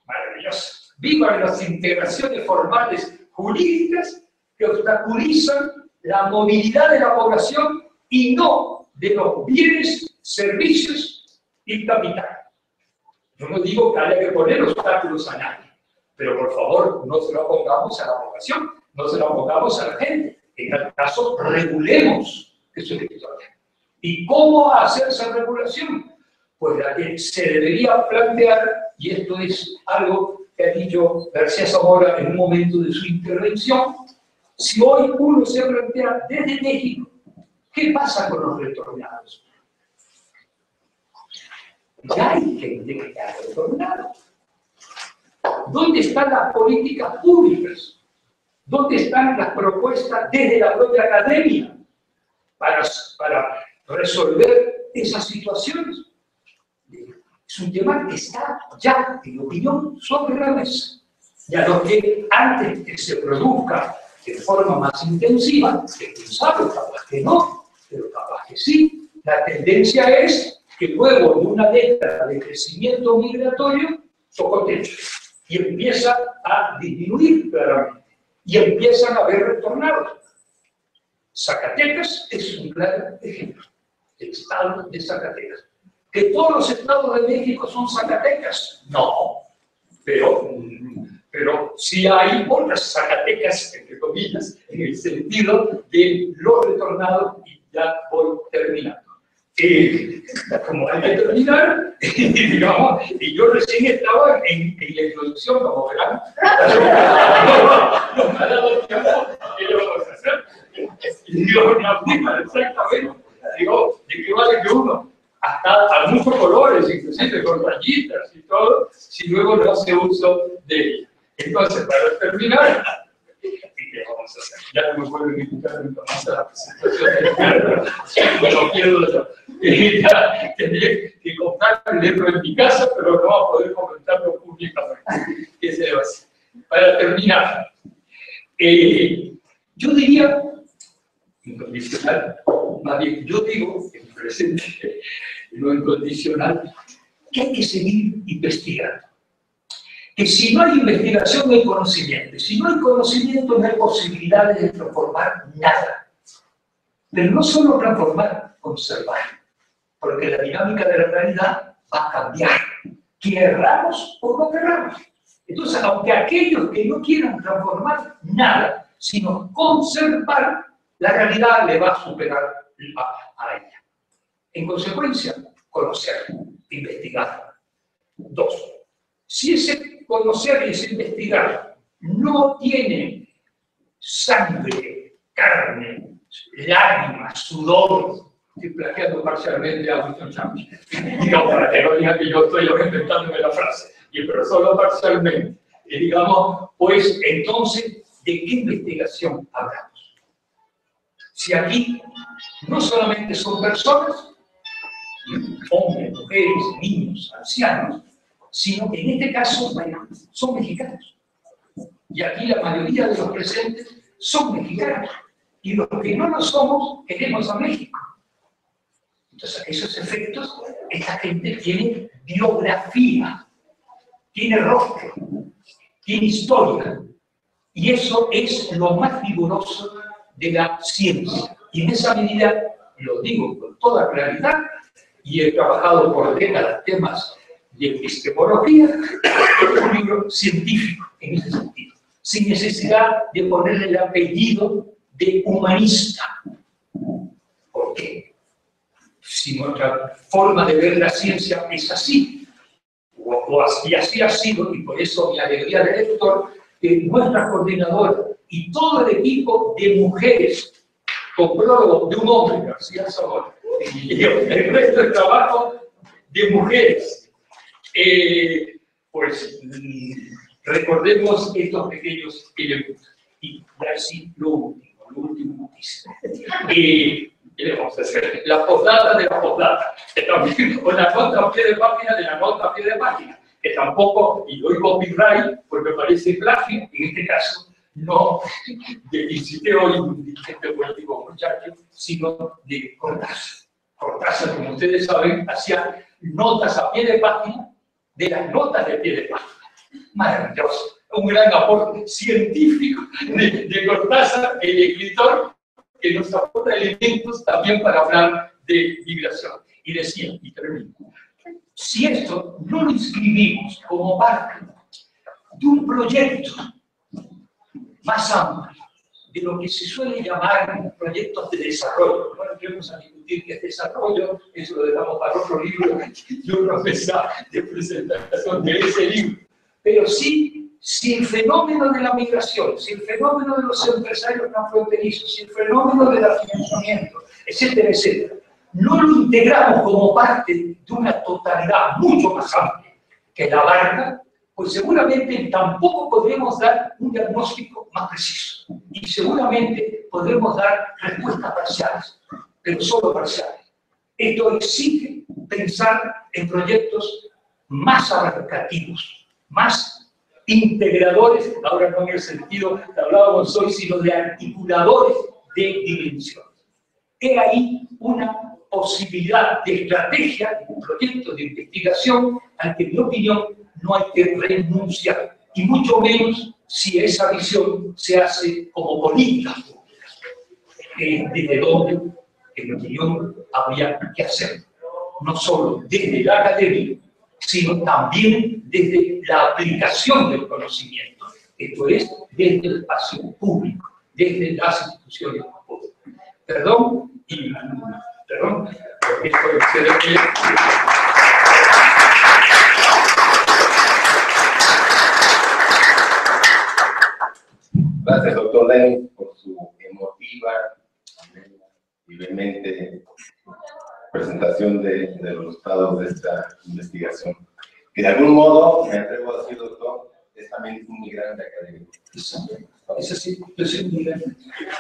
Maravilloso. Vivan las integraciones formales jurídicas que obstaculizan la movilidad de la población y no de los bienes, servicios y capital. Yo no digo que haya que poner obstáculos a nadie, pero por favor no se lo pongamos a la población, no se lo pongamos a la gente. En tal caso, regulemos eso es historia. ¿Y cómo hacer esa regulación? Pues la que se debería plantear, y esto es algo que ha dicho García Zamora en un momento de su intervención, si hoy uno se plantea desde México, ¿qué pasa con los retornados? Ya hay gente que ha retornado. ¿Dónde están las políticas públicas? ¿Dónde están las propuestas desde la propia academia para resolver esas situaciones? Es un tema que está ya, en mi opinión, sobre la mesa. Y a lo que antes que se produzca de forma más intensiva, que quién sabe, capaz que no, pero capaz que sí, la tendencia es que luego de una década de crecimiento migratorio, tocó techo y empieza a disminuir claramente. Y empiezan a haber retornados. Zacatecas es un claro ejemplo. El estado de Zacatecas. ¿Que todos los estados de México son Zacatecas? No. Pero sí hay otras Zacatecas, entre comillas, en el sentido de los retornados, y ya voy terminando. Como hay que terminar, digamos, y yo recién estaba en la introducción, como verán, no me ha dado tiempo, ¿qué le vamos a hacer? Y digo, me aplica exactamente, digo, ¿de qué vale que uno? Hasta a muchos colores, inclusive con rayitas y todo, si luego no hace uso de ella. Entonces, para terminar, ¿qué vamos a hacer? Ya no me pueden invitar nunca más a la presentación. Me lo pierdo yo. Ya tendré que comprar el libro en mi casa, pero no va a poder comentarlo públicamente. ¿Qué se debe hacer? Para terminar, yo diría, incondicional, más bien, yo digo, en presente, no incondicional, que hay que seguir investigando. Que si no hay investigación, no hay conocimiento. Si no hay conocimiento, no hay posibilidades de transformar nada. Pero no solo transformar, conservar. Porque la dinámica de la realidad va a cambiar. Querramos o no querramos. Entonces, aunque aquellos que no quieran transformar nada, sino conservar, la realidad le va a superar a ella. En consecuencia, conocer, investigar. 2. Si ese conocer y ese investigar no tiene sangre, carne, lágrimas, sudor, estoy plagiando parcialmente a Winston Churchill, digamos, para que no digan que yo estoy inventándome la frase, pero solo parcialmente, digamos, pues entonces, ¿de qué investigación hablamos? Si aquí no solamente son personas, hombres, mujeres, niños, ancianos, sino que en este caso son mexicanos. Y aquí la mayoría de los presentes son mexicanos. Y los que no lo somos, queremos a México. Entonces, esos efectos, esta gente tiene biografía, tiene rostro, tiene historia. Y eso es lo más vigoroso de la ciencia. Y en esa medida, lo digo con toda claridad, y he trabajado por décadas temas de epistemología, es un libro científico en ese sentido, sin necesidad de ponerle el apellido de humanista. ¿Por qué? Si nuestra forma de ver la ciencia es así, y así ha sido, y por eso mi alegría de lector, que nuestra coordinadora y todo el equipo de mujeres, con prólogo de un hombre, García Zamora, y el resto del trabajo de mujeres, pues recordemos estos pequeños elementos. Y así lo último ¿qué le vamos a hacer? La postdata de la postdata. También, o la nota a pie de página de la nota a pie de página. que tampoco, y doy copyright porque parece plagio, en este caso, no de quien cité hoy, un dirigente político muchacho, sino de Cortázar. Cortázar, como ustedes saben, hacía notas a pie de página de las notas de pie de página. Maravilloso. Un gran aporte científico de Cortázar, el escritor, que nos aporta elementos también para hablar de migración. Y decía, y termino, si esto no lo inscribimos como parte de un proyecto más amplio, de lo que se suele llamar proyectos de desarrollo, no entremos a discutir qué es desarrollo, eso lo dejamos para otro libro y una mesa de presentación de ese libro, pero sí, si el fenómeno de la migración, si el fenómeno de los empresarios transfronterizos, si el fenómeno del financiamiento, etcétera, etcétera, no lo integramos como parte de una totalidad mucho más amplia que la abarca, pues seguramente tampoco podremos dar un diagnóstico más preciso. Y seguramente podremos dar respuestas parciales, pero solo parciales. Esto exige pensar en proyectos más abarcativos, más integradores, ahora no en el sentido que hablábamos hoy, sino de articuladores de dimensiones. He ahí una posibilidad de estrategia, de un proyecto de investigación al que, en mi opinión, no hay que renunciar, y mucho menos si esa visión se hace como política pública, desde donde, en mi opinión, habría que hacerlo, no solo desde la academia, sino también desde la aplicación del conocimiento, esto es, desde el espacio público, desde las instituciones públicas. Perdón, porque esto excede el tiempo. Gracias, doctor Lenin, por su emotiva y vehemente presentación de los resultados de esta investigación. Que de algún modo, me atrevo a decir, doctor, es también un migrante académico. Es así, yo soy un migrante.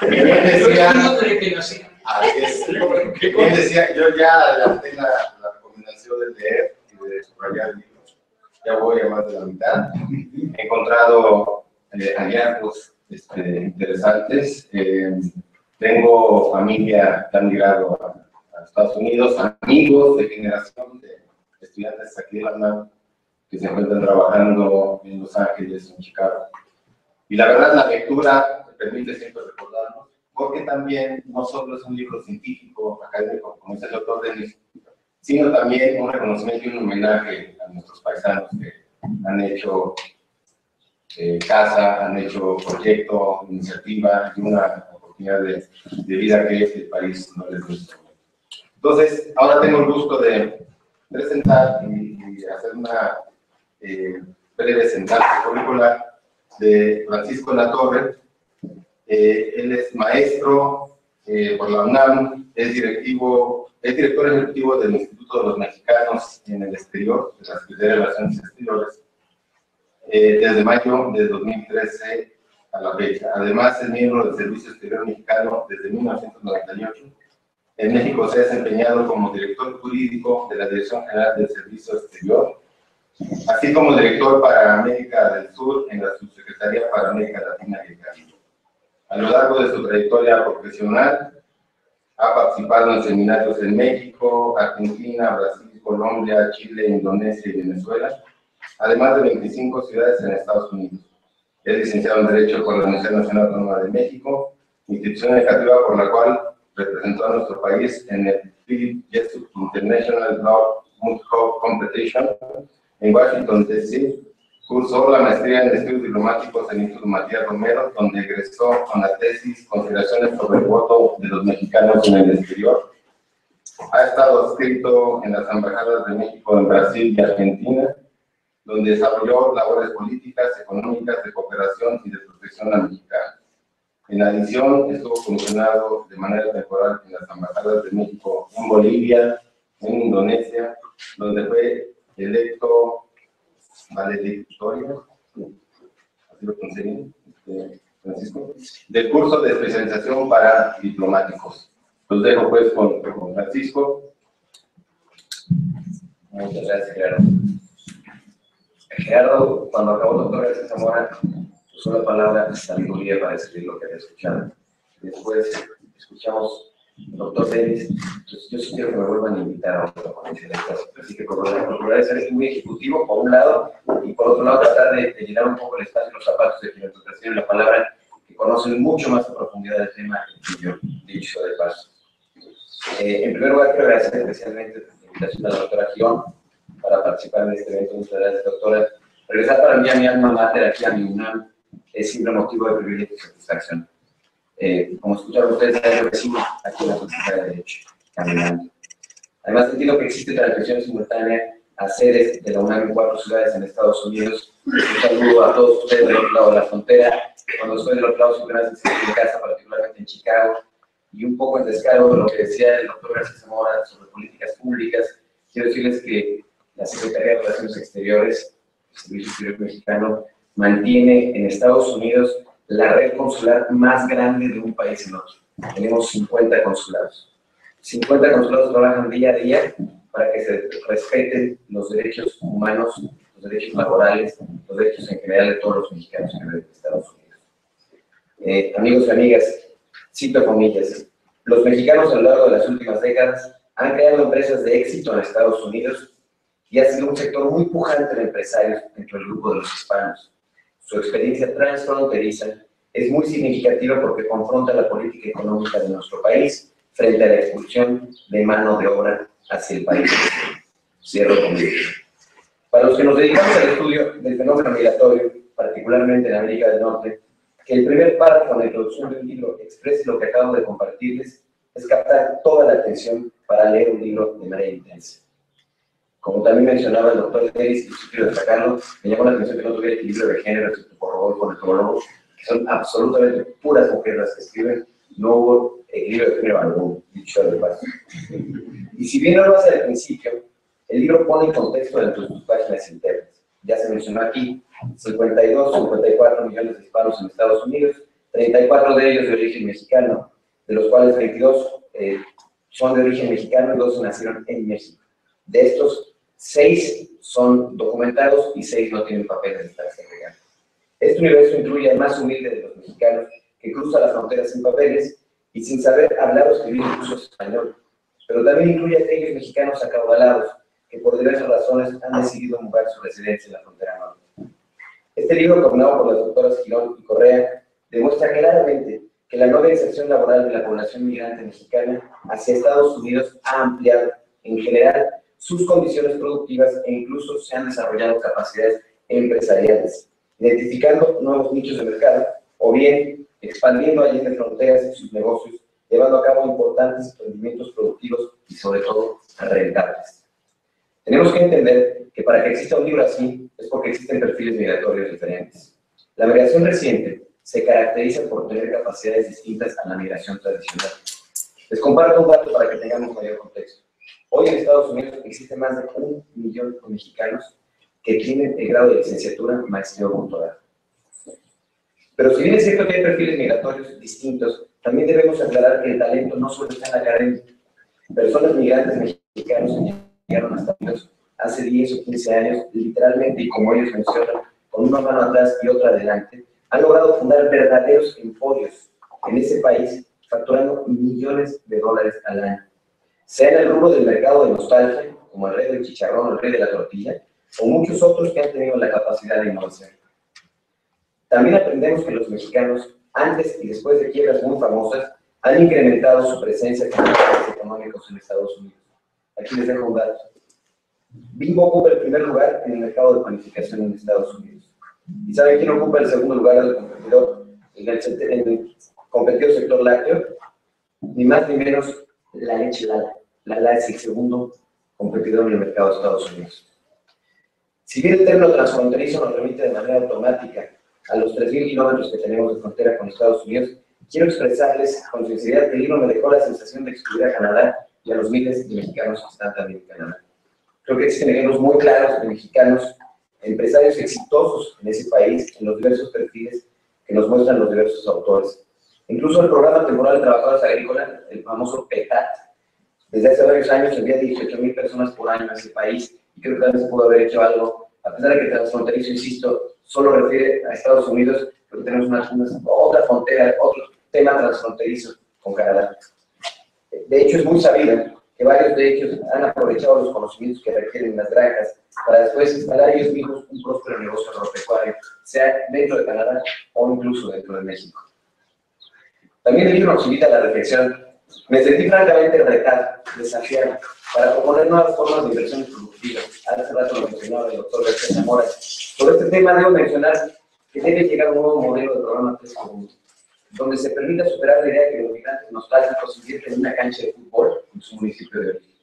Bien decía, Bien decía, yo ya adelanté la recomendación de leer y de subrayar libros. Ya voy a más de la mitad. He encontrado hallazgos interesantes. Tengo familia que han llegado a Estados Unidos, amigos de generación de estudiantes aquí de la UNAM que se encuentran trabajando en Los Ángeles, en Chicago. Y la verdad, la lectura me permite siempre recordarnos, porque también no solo es un libro científico, académico, como dice el doctor Denis, sino también un reconocimiento y un homenaje a nuestros paisanos que han hecho casa, han hecho proyecto, iniciativa y una oportunidad de vida que el país no les da. Entonces, ahora tengo el gusto de presentar y hacer una breve semblanza curricular de Francisco Latorre. Él es maestro por la UNAM, es director ejecutivo del Instituto de los Mexicanos en el Exterior, de la Secretaría de Relaciones Exteriores, desde mayo de 2013 a la fecha. Además, es miembro del Servicio Exterior Mexicano desde 1998. En México se ha desempeñado como director jurídico de la Dirección General del Servicio Exterior, así como director para América del Sur en la Subsecretaría para América Latina y el Caribe. A lo largo de su trayectoria profesional, ha participado en seminarios en México, Argentina, Brasil, Colombia, Chile, Indonesia y Venezuela, además de 25 ciudades en Estados Unidos. Es licenciado en Derecho por la Universidad Nacional Autónoma de México, institución educativa por la cual representó a nuestro país en el Philip Jessup International Law Multi-Hub Competition en Washington, D.C. Cursó la maestría en estudios diplomáticos en el Instituto Matías Romero, donde egresó con la tesis Consideraciones sobre el voto de los mexicanos en el exterior. Ha estado adscrito en las embajadas de México en Brasil y Argentina, donde desarrolló labores políticas, económicas, de cooperación y de protección a mexicanos. En adición, estuvo comisionado de manera temporal en las embajadas de México en Bolivia, en Indonesia, donde fue electo valedictorio, así lo conseguí, Francisco, del curso de especialización para diplomáticos. Los dejo pues con Francisco. Muchas gracias, claro. Gerardo, cuando acabó el doctor García Zamora, usó la palabra sabiduría para describir lo que había escuchado. Después escuchamos al doctor Denis. Entonces, yo sí quiero que me vuelvan a invitar a otra ponencia de estas. Así que procurar ser muy ejecutivo, por un lado, y por otro lado, tratar de llenar un poco el espacio y los zapatos de quienes reciben la palabra, que conocen mucho más a profundidad el tema que yo, dicho de paso. En primer lugar, quiero agradecer especialmente la invitación a la doctora Girón para participar en este evento. Muchas gracias, doctora. Regresar para mí a mi alma mater, aquí a mi UNAM, es siempre motivo de privilegio y satisfacción. Como escucharon ustedes, yo recibo aquí en la Facultad de Derecho, caminando. Además, entiendo que existe transmisión simultánea a sedes de la UNAM en 4 ciudades en Estados Unidos. Un saludo a todos ustedes del otro lado de la frontera. Cuando estoy del otro lado, siempre me hacen en casa, particularmente en Chicago. Y un poco en descargo de lo que decía el doctor García Zamora sobre políticas públicas, quiero decirles que la Secretaría de Relaciones Exteriores, el Servicio Exterior Mexicano, mantiene en Estados Unidos la red consular más grande de un país en otro. Tenemos 50 consulados. 50 consulados trabajan día a día para que se respeten los derechos humanos, los derechos laborales, los derechos en general de todos los mexicanos que viven en Estados Unidos. Amigos y amigas, cito comillas, los mexicanos a lo largo de las últimas décadas han creado empresas de éxito en Estados Unidos y ha sido un sector muy pujante de empresarios dentro del grupo de los hispanos. Su experiencia transfronteriza es muy significativa porque confronta la política económica de nuestro país frente a la expulsión de mano de obra hacia el país. Cierro comillas. Para los que nos dedicamos al estudio del fenómeno migratorio, particularmente en América del Norte, que el primer párrafo en la introducción del libro exprese lo que acabo de compartirles, es captar toda la atención para leer un libro de manera intensa. Como también mencionaba el doctor Denis, y yo quiero destacarlo, me llamó la atención que no tuviera equilibrio de género, excepto por Rodolfo Netólogo, que son absolutamente puras mujeres las que escriben, no hubo equilibrio de género alguno, dicho de paso. Y si bien no lo hace al principio, el libro pone en contexto dentro de sus páginas internas. Ya se mencionó aquí, 54 millones de hispanos en Estados Unidos, 34 de ellos de origen mexicano, de los cuales 22 son de origen mexicano y 12 nacieron en México. De estos, 6 son documentados y 6 no tienen papeles de estancia legal. Este universo incluye al más humilde de los mexicanos que cruza las fronteras sin papeles y sin saber hablar o escribir incluso español, pero también incluye a aquellos mexicanos acaudalados que por diversas razones han decidido mudar su residencia en la frontera norte. Este libro, coordinado por las doctoras Girón y Correa, demuestra claramente que la nueva inserción laboral de la población migrante mexicana hacia Estados Unidos ha ampliado, en general, sus condiciones productivas e incluso se han desarrollado capacidades empresariales, identificando nuevos nichos de mercado o bien expandiendo allí de fronteras sus negocios, llevando a cabo importantes emprendimientos productivos y sobre todo rentables. Tenemos que entender que para que exista un libro así es porque existen perfiles migratorios diferentes. La migración reciente se caracteriza por tener capacidades distintas a la migración tradicional. Les comparto un dato para que tengamos mayor contexto. Hoy en Estados Unidos existen más de 1 millón de mexicanos que tienen el grado de licenciatura, maestría o doctorado. Pero si bien es cierto que hay perfiles migratorios distintos, también debemos aclarar que el talento no solo está en la academia. Personas migrantes mexicanos que llegaron a Estados Unidos hace 10 o 15 años, literalmente, y como ellos mencionan, con una mano atrás y otra adelante, han logrado fundar verdaderos emporios en ese país, facturando millones de dólares al año. Sea en el rubro del mercado de nostalgia, como el rey del chicharrón o el rey de la tortilla, o muchos otros que han tenido la capacidad de innovación. También aprendemos que los mexicanos, antes y después de quiebras muy famosas, han incrementado su presencia con mercados económicos en Estados Unidos. Aquí les dejo un dato. Bimbo ocupa el primer lugar en el mercado de panificación en Estados Unidos. ¿Y saben quién ocupa el segundo lugar del competidor en el competido sector lácteo? Ni más ni menos la leche Lala. Lala es el segundo competidor en el mercado de Estados Unidos. Si bien el término transfronterizo nos remite de manera automática a los 3.000 kilómetros que tenemos de frontera con Estados Unidos, quiero expresarles con sinceridad que el libro me dejó la sensación de excluir a Canadá y a los miles de mexicanos que están también en Canadá. Creo que existen ejemplos muy claros de mexicanos, empresarios exitosos en ese país, en los diversos perfiles que nos muestran los diversos autores. Incluso el Programa Temporal de Trabajadores Agrícolas, el famoso PETAT, desde hace varios años envía 18,000 personas por año a ese país, y creo que también se pudo haber hecho algo a pesar de que transfronterizo, insisto, solo refiere a Estados Unidos, pero tenemos otra frontera, otro tema transfronterizo con Canadá. De hecho, es muy sabido que varios de ellos han aprovechado los conocimientos que requieren las granjas para después instalar ellos mismos un próspero negocio agropecuario, sea dentro de Canadá o incluso dentro de México. También el libro nos invita a la reflexión. Me sentí francamente retado, desafiado, para proponer nuevas formas de inversiones productivas. Hace rato lo mencionaba el doctor García Zamora. Sobre este tema debo mencionar que debe llegar un nuevo modelo de programa 3x1, donde se permita superar la idea de que los migrantes nostálgicos invierten en una cancha de fútbol en su municipio de origen.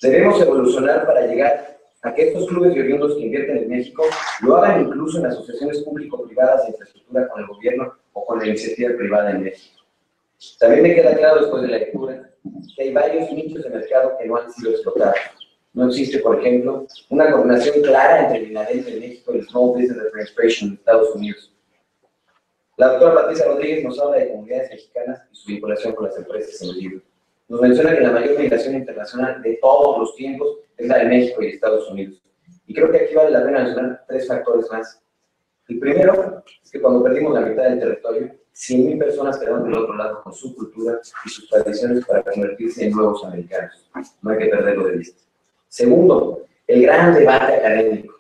Debemos evolucionar para llegar a que estos clubes de oriundos que invierten en México lo hagan incluso en asociaciones público-privadas de infraestructura con el gobierno o con la iniciativa privada en México. También me queda claro después de la lectura que hay varios nichos de mercado que no han sido explotados. No existe, por ejemplo, una coordinación clara entre el INADEM de México y el Small Business Administration de Estados Unidos. La doctora Patricia Rodríguez nos habla de comunidades mexicanas y su vinculación con las empresas en el libro. Nos menciona que la mayor migración internacional de todos los tiempos es la de México y Estados Unidos. Y creo que aquí vale la pena mencionar 3 factores más. El primero es que cuando perdimos la mitad del territorio, 100,000 personas quedaron del otro lado con su cultura y sus tradiciones para convertirse en nuevos americanos. No hay que perderlo de vista. Segundo, el gran debate académico.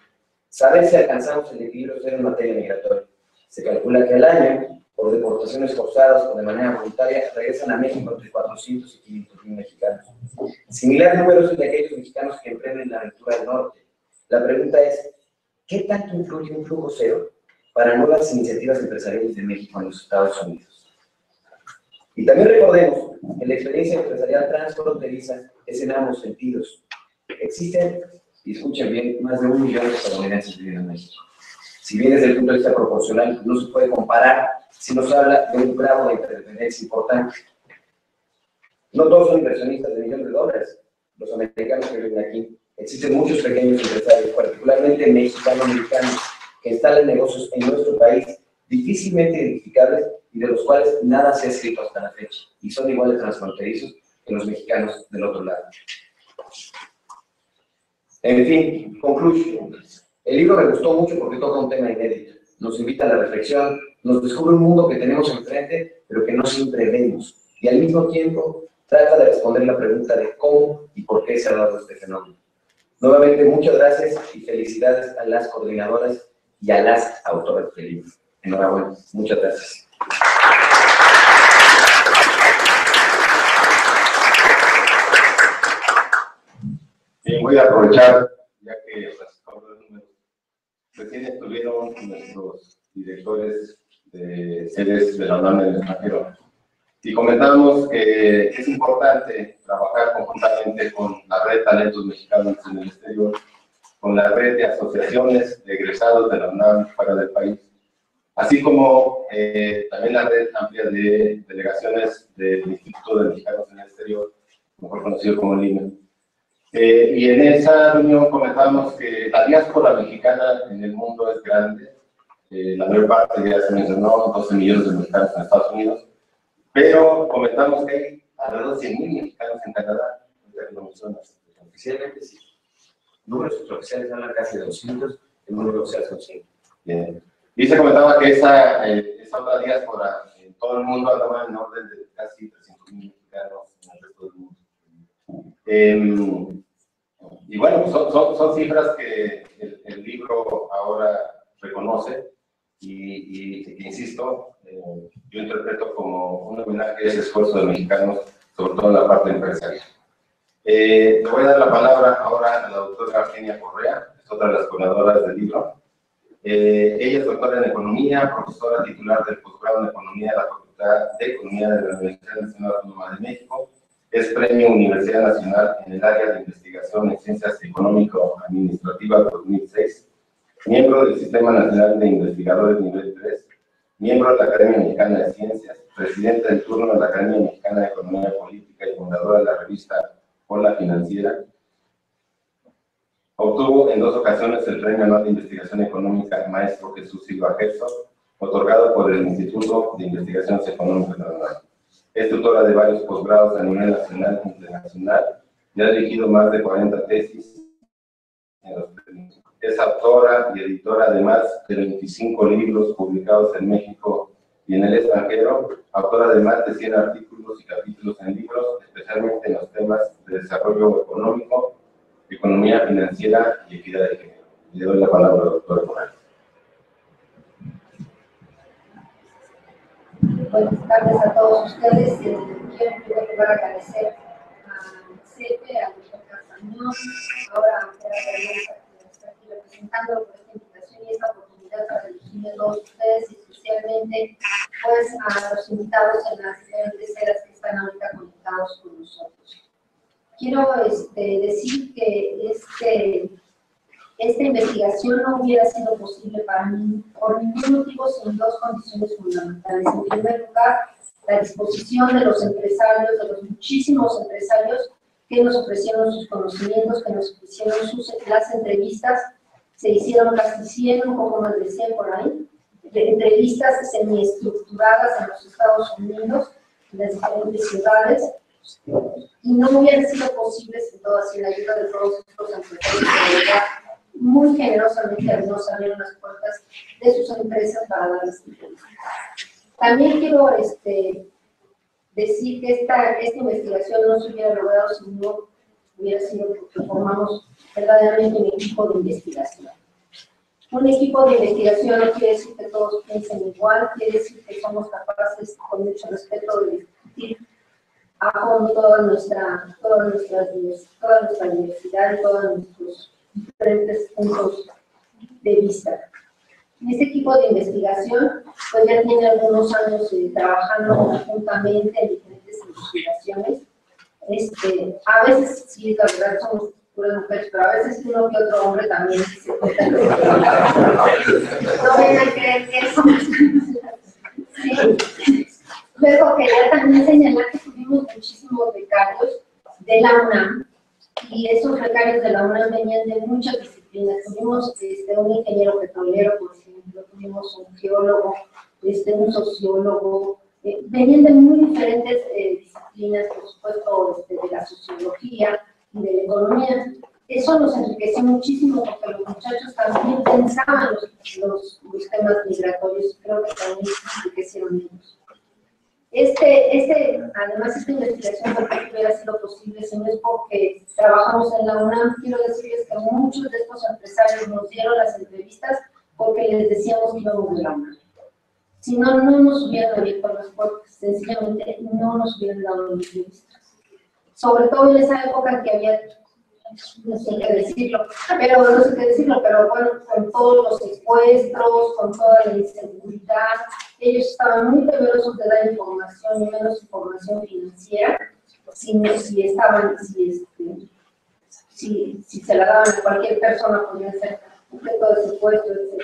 Saber si alcanzamos el equilibrio cero en materia migratoria. Se calcula que al año, por deportaciones forzadas o de manera voluntaria, regresan a México entre 400 y 500,000 mexicanos. Similar número es de aquellos mexicanos que emprenden la aventura del norte. La pregunta es, ¿qué tanto influye un flujo cero para nuevas iniciativas empresariales de México en los Estados Unidos? Y también recordemos que la experiencia empresarial transfronteriza es en ambos sentidos. Existen, y escuchen bien, más de 1 millón de estadounidenses viviendo en México. Si bien desde el punto de vista proporcional no se puede comparar, si nos habla de un grado de interdependencia importante. No todos son inversionistas de millones de dólares, los americanos que viven aquí. Existen muchos pequeños empresarios, particularmente mexicanos-americanos, que instalan negocios en nuestro país difícilmente identificables y de los cuales nada se ha escrito hasta la fecha, y son igual de transfronterizos que los mexicanos del otro lado. En fin, concluyo. El libro me gustó mucho porque toca un tema inédito. Nos invita a la reflexión, nos descubre un mundo que tenemos enfrente, pero que no siempre vemos. Y al mismo tiempo trata de responder la pregunta de cómo y por qué se ha dado este fenómeno. Nuevamente, muchas gracias y felicidades a las coordinadoras y a las autoras del libro. Enhorabuena. Muchas gracias. Bien, voy a aprovechar, ya que recién estuvieron nuestros directores de sedes de la UNAM en el extranjero y comentamos que es importante trabajar conjuntamente con la red de talentos mexicanos en el exterior, con la red de asociaciones de egresados de la UNAM fuera del país, así como también la red amplia de delegaciones del Instituto de Mexicanos en el Exterior, mejor conocido como el IME. Y en esa reunión comentamos que la diáspora mexicana en el mundo es grande, la mayor parte ya se mencionó, 12 millones de mexicanos en Estados Unidos, pero comentamos que hay alrededor de 100,000 mexicanos en Canadá, oficialmente sí. Números oficiales hablan casi de 200, el número oficial son 100. Bien. Y se comentaba que esa otra diáspora en todo el mundo andaba en orden de casi 300,000 mexicanos en el resto del mundo. Y bueno, son cifras que el libro ahora reconoce y insisto, yo interpreto como un homenaje a ese esfuerzo de mexicanos, sobre todo en la parte empresarial. Le voy a dar la palabra ahora a la doctora Eugenia Correa, es otra de las colaboradoras del libro. Ella es doctora en Economía, profesora titular del posgrado en Economía de la Facultad de Economía de la Universidad Nacional Autónoma de México. Es Premio Universidad Nacional en el área de investigación en Ciencias Económico-Administrativas 2006, miembro del Sistema Nacional de Investigadores Nivel 3, miembro de la Academia Mexicana de Ciencias, presidenta en turno de la Academia Mexicana de Economía Política y fundadora de la revista Hola Financiera. Obtuvo en 2 ocasiones el Premio Anual de Investigación Económica Maestro Jesús Silva Gerso, otorgado por el Instituto de Investigaciones Económicas de la UNAM. Es tutora de varios posgrados a nivel nacional e internacional y ha dirigido más de 40 tesis en los premios. Es autora y editora de más de 25 libros publicados en México y en el extranjero, autora de más de 100 artículos y capítulos en libros, especialmente en los temas de desarrollo económico, economía financiera y equidad de género. Le doy la palabra al doctor Morales. Buenas tardes a todos ustedes. Quiero en primer lugar agradecer a CEPE, al doctor Castañón, ahora a Vera Hernández, que está aquí representando por esta invitación y esta oportunidad para dirigirme a todos ustedes, y especialmente pues, a los invitados en las diferentes eras que están ahorita conectados con nosotros. Quiero decir que esta investigación no hubiera sido posible para mí por ningún motivo, sin dos condiciones fundamentales. En primer lugar, la disposición de los empresarios, de los muchísimos empresarios que nos ofrecieron sus conocimientos, que nos ofrecieron las entrevistas. Se hicieron casi 100, un poco más de 100 por ahí, de entrevistas semiestructuradas en los Estados Unidos, en las diferentes ciudades. Y no hubiera sido posible sin la ayuda de todos estos empresarios que muy generosamente nos abrieron las puertas de sus empresas para darles entrevistas. También quiero decir que esta investigación no se hubiera logrado si no hubiera sido porque formamos verdaderamente un equipo de investigación. Un equipo de investigación no quiere decir que todos piensen igual, quiere decir que somos capaces, con mucho respeto, de discutir a fondo toda nuestra diversidad y todos nuestros diferentes puntos de vista. Este equipo de investigación pues ya tiene algunos años trabajando conjuntamente en diferentes investigaciones. A veces, sí, la verdad, somos puras mujeres, pero a veces uno que otro hombre también se cuenta. No vayan a creer que eso. Sí. Luego quería también señalar que tuvimos muchísimos becarios de la UNAM, y esos becarios de la UNAM venían de muchas disciplinas. Tuvimos un ingeniero petrolero, por ejemplo, tuvimos un geólogo, un sociólogo, venían de muy diferentes disciplinas, por supuesto, de la sociología y de la economía. Eso nos enriqueció muchísimo porque los muchachos también pensaban los temas migratorios, creo que también enriquecieron ellos. Además, esta investigación porque hubiera sido posible, si no es porque trabajamos en la UNAM. Quiero decirles que muchos de estos empresarios nos dieron las entrevistas porque les decíamos que íbamos de la UNAM. Si no, no nos hubieran abierto las puertas, sencillamente no nos hubieran dado las entrevistas. Sobre todo en esa época en que había, no sé qué decirlo, pero bueno, con todos los secuestros, con toda la inseguridad, ellos estaban muy temerosos de dar información y menos información financiera, si se la daban a cualquier persona, podría ser objeto de secuestro, etc.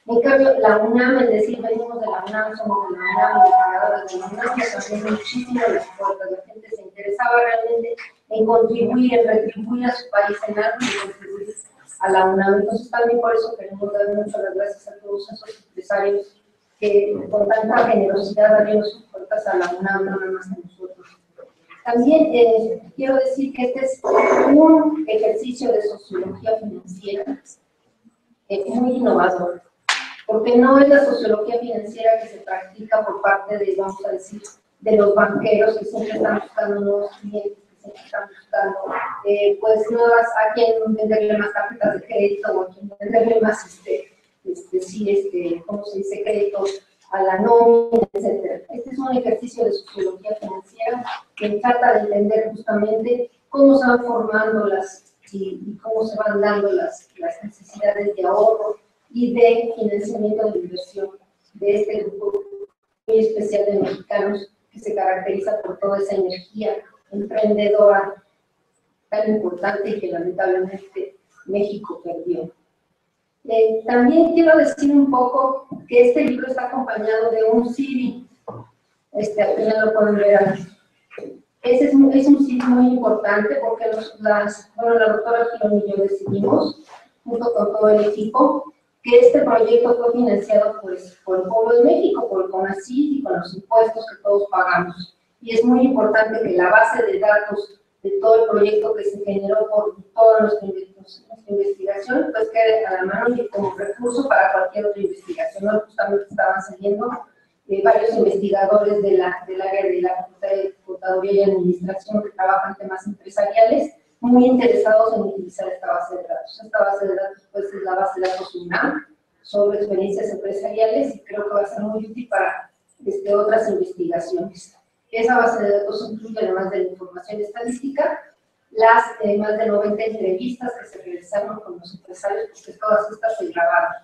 En cambio, la UNAM, es decir, venimos de la UNAM, somos de la UNAM, los creadores de la UNAM, nos abrió muchísimo las puertas. La gente se interesaba realmente en contribuir, en retribuir a su país, en algo y contribuir a la UNAM. Entonces, también por eso queremos dar muchas las gracias a todos esos empresarios que con tanta generosidad abrieron sus puertas a la UNAM, no nada más a nosotros. También quiero decir que este es un ejercicio de sociología financiera muy innovador, porque no es la sociología financiera que se practica por parte de, vamos a decir, de los banqueros que siempre están buscando nuevos clientes, que siempre están buscando, pues, nuevas, a quien venderle más tarjetas de crédito o a quien venderle más, ¿cómo se dice?, créditos a la nómina, etc. Este es un ejercicio de sociología financiera que trata de entender justamente cómo se van formando y cómo se van dando las necesidades de ahorro y de financiamiento de inversión de este grupo muy especial de mexicanos que se caracteriza por toda esa energía emprendedora tan importante y que lamentablemente México perdió. También quiero decir un poco que este libro está acompañado de un CD. Al final lo pueden ver aquí. Es un CD muy importante porque la doctora Girón y yo decidimos, junto con todo el equipo, que este proyecto fue financiado pues, por el pueblo de México, por el CONACYT y con los impuestos que todos pagamos. Y es muy importante que la base de datos de todo el proyecto que se generó por toda nuestra investigación, pues quede a la mano y como recurso para cualquier otra investigación, ¿no? Justamente estaban saliendo varios investigadores del área de la Facultad de Contaduría y Administración que trabajan temas empresariales, muy interesados en utilizar esta base de datos. Esta base de datos pues, es la base de datos UNAM sobre experiencias empresariales y creo que va a ser muy útil para otras investigaciones. Esa base de datos incluye, además de la información estadística, las más de 90 entrevistas que se realizaron con los empresarios, porque todas estas se grabaron.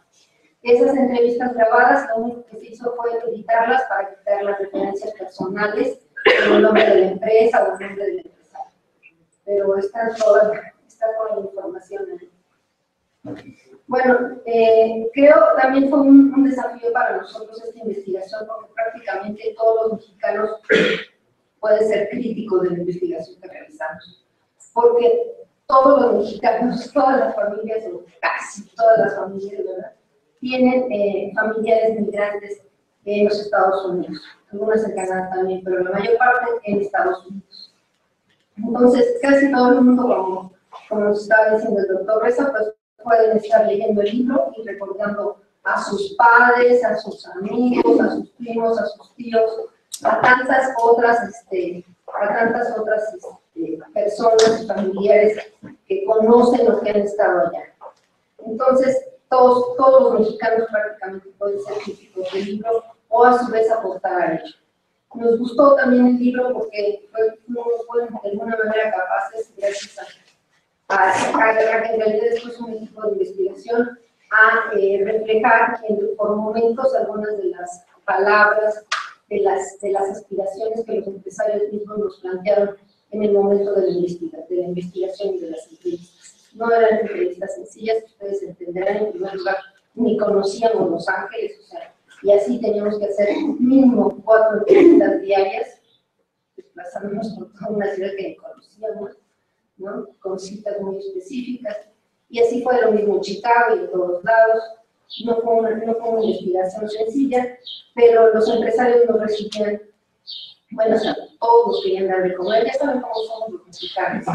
Esas entrevistas grabadas, lo único que se hizo fue editarlas para quitar las referencias personales, el nombre de la empresa o el nombre del empresario. Pero está toda la información ahí. Bueno, creo también fue un desafío para nosotros esta investigación, porque prácticamente todos los mexicanos pueden ser críticos de la investigación que realizamos. Porque todos los mexicanos, todas las familias, o casi todas las familias, ¿verdad?, tienen familiares migrantes en los Estados Unidos, algunas en Canadá también, pero la mayor parte en Estados Unidos. Entonces, casi todo el mundo, como nos estaba diciendo el doctor Reza, pues pueden estar leyendo el libro y recordando a sus padres, a sus amigos, a sus primos, a sus tíos, a tantas otras, personas y familiares que conocen o que han estado allá. Entonces, todos los mexicanos prácticamente pueden ser críticos del libro o a su vez aportar a ello. Nos gustó también el libro porque fuimos de alguna manera capaces, gracias a que en realidad después un equipo de investigación, a reflejar por momentos algunas de las palabras, de las aspiraciones que los empresarios mismos nos plantearon en el momento de la investigación y de las entrevistas. No eran entrevistas sencillas, ustedes entenderán. En primer lugar, ni conocíamos Los Ángeles, o sea, y así teníamos que hacer mínimo 4 entrevistas diarias, desplazándonos por toda una ciudad que ni conocíamos, ¿no?, con citas muy específicas, y así fue lo mismo en Chicago y en todos lados. No fue una investigación sencilla, pero los empresarios nos recibían, bueno, o sea, todos querían dar de comer, ya saben cómo somos los mexicanos.